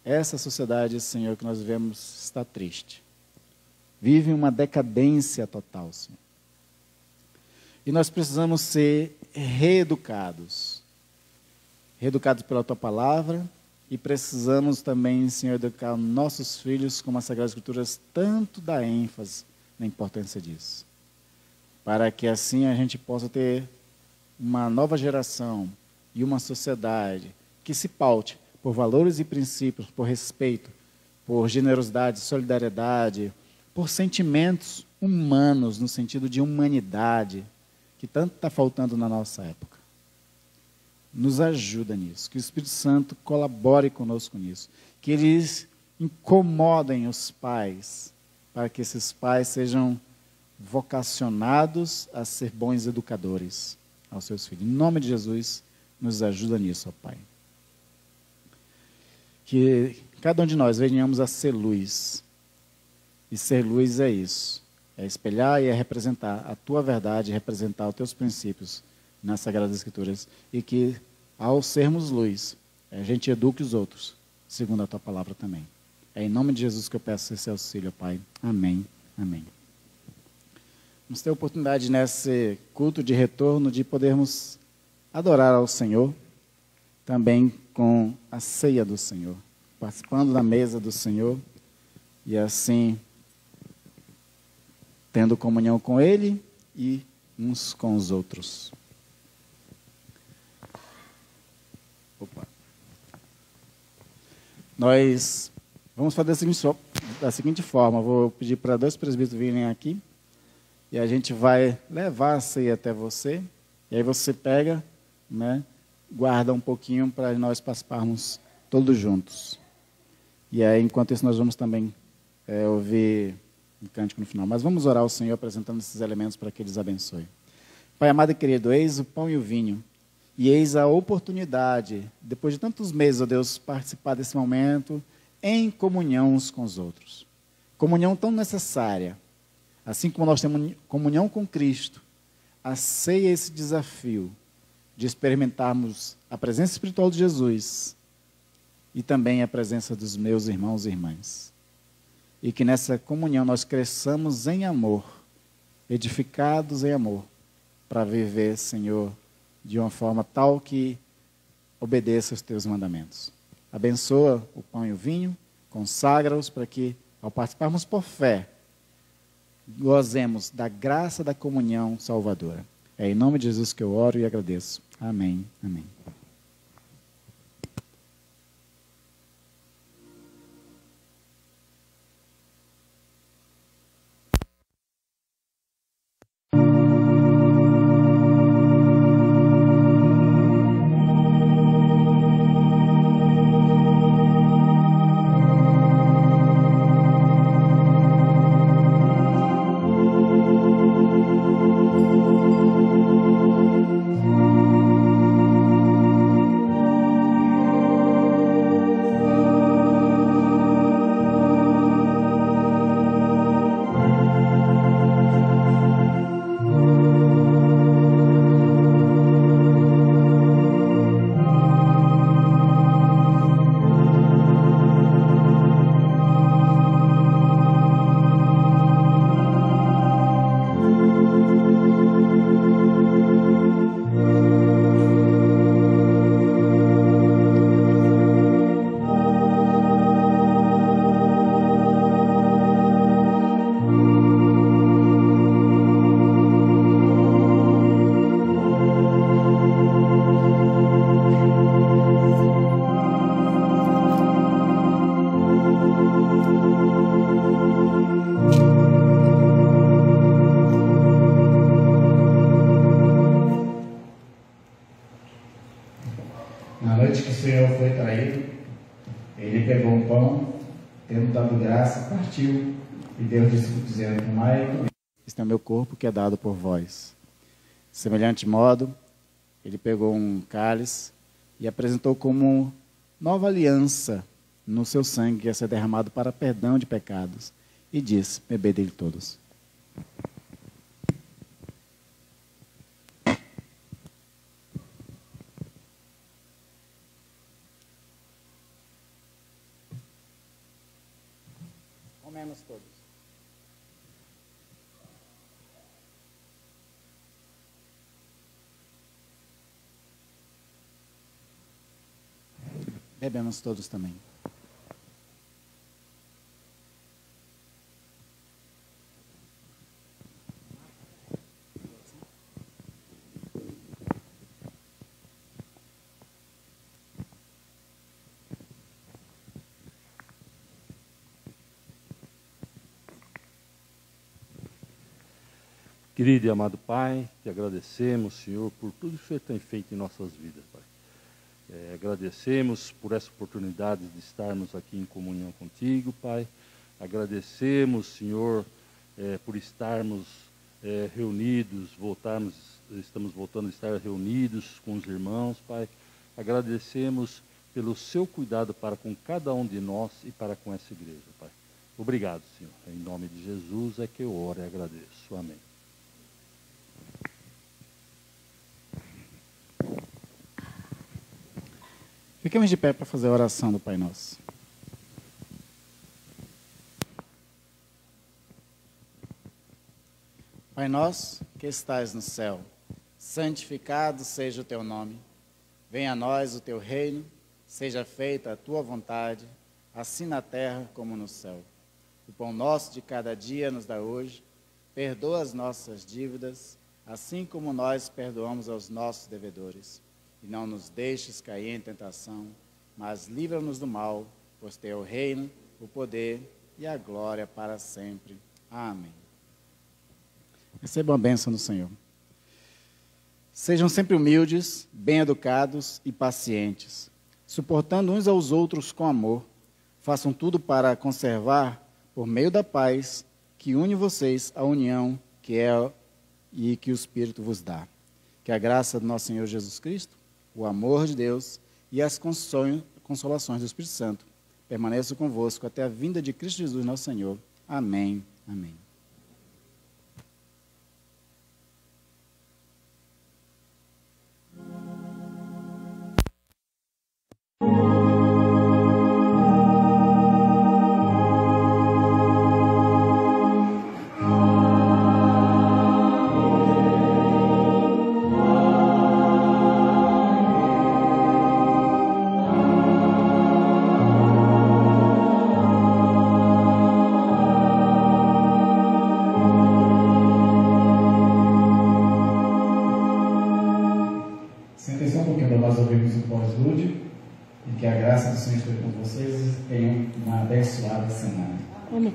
Essa sociedade, Senhor, que nós vemos está triste. Vive uma decadência total, Senhor. E nós precisamos ser reeducados. Reeducados pela Tua Palavra. E precisamos também, Senhor, educar nossos filhos, como as Sagradas Escrituras tanto dá ênfase na importância disso. Para que assim a gente possa ter uma nova geração e uma sociedade que se paute por valores e princípios, por respeito, por generosidade, solidariedade, por sentimentos humanos, no sentido de humanidade, que tanto está faltando na nossa época. Nos ajuda nisso, que o Espírito Santo colabore conosco nisso, que eles incomodem os pais, para que esses pais sejam vocacionados a ser bons educadores aos seus filhos. Em nome de Jesus, nos ajuda nisso, ó Pai. Que cada um de nós venhamos a ser luz. E ser luz é isso, é espelhar e é representar a Tua verdade, representar os Teus princípios nas Sagradas Escrituras, e que, ao sermos luz, a gente eduque os outros, segundo a Tua Palavra também. É em nome de Jesus que eu peço esse auxílio, Pai. Amém. Amém. Vamos ter a oportunidade nesse culto de retorno de podermos adorar ao Senhor, também com a ceia do Senhor, participando da mesa do Senhor, e assim, tendo comunhão com Ele e uns com os outros. Nós vamos fazer da seguinte forma, vou pedir para 2 presbíteros virem aqui, e a gente vai levar a ceia até você, e aí você pega, né, guarda um pouquinho para nós participarmos todos juntos. E aí, enquanto isso, nós vamos também ouvir um cântico no final. Mas vamos orar ao Senhor apresentando esses elementos para que Ele os abençoe. Pai amado e querido, eis o pão e o vinho. E eis a oportunidade, depois de tantos meses, ó Deus, participar desse momento em comunhão uns com os outros. Comunhão tão necessária. Assim como nós temos comunhão com Cristo, a ceia é esse desafio de experimentarmos a presença espiritual de Jesus e também a presença dos meus irmãos e irmãs. E que nessa comunhão nós cresçamos em amor, edificados em amor, para viver, Senhor, de uma forma tal que obedeça os teus mandamentos. Abençoa o pão e o vinho, consagra-os para que, ao participarmos por fé, gozemos da graça da comunhão salvadora. É em nome de Jesus que eu oro e agradeço. Amém. Amém. Na noite que o Senhor foi traído, ele pegou um pão, tendo dado graça, partiu e deu dizendo: tomai e comei. Este é o meu corpo que é dado por vós. De semelhante modo, ele pegou um cálice e apresentou como nova aliança no seu sangue que ia ser derramado para perdão de pecados. E disse: bebei dele todos. Comemos todos. Bebemos todos também. Querido e amado Pai, te agradecemos, Senhor, por tudo que o Senhor tem feito em nossas vidas, Pai. Agradecemos por essa oportunidade de estarmos aqui em comunhão contigo, Pai. Agradecemos, Senhor, por estarmos reunidos, estamos voltando a estar reunidos com os irmãos, Pai. Agradecemos pelo seu cuidado para com cada um de nós e para com essa igreja, Pai. Obrigado, Senhor. Em nome de Jesus é que eu oro e agradeço. Amém. Fiquemos de pé para fazer a oração do Pai Nosso. Pai nosso, que estais no céu, santificado seja o teu nome. Venha a nós o teu reino, seja feita a tua vontade, assim na terra como no céu. O pão nosso de cada dia nos dá hoje. Perdoa as nossas dívidas, assim como nós perdoamos aos nossos devedores. E não nos deixes cair em tentação, mas livra-nos do mal, pois teu é o reino, o poder e a glória para sempre. Amém. Recebam a bênção do Senhor. Sejam sempre humildes, bem-educados e pacientes, suportando uns aos outros com amor. Façam tudo para conservar, por meio da paz, que une vocês à união que é e que o Espírito vos dá. Que a graça do nosso Senhor Jesus Cristo, o amor de Deus e as consolações do Espírito Santo permaneçam convosco até a vinda de Cristo Jesus, nosso Senhor. Amém. Amém. atenção um pouquinho para nós ouvirmos o pós-lúdio e que a graça do Senhor esteja com vocês e tenham uma abençoada semana. Amém.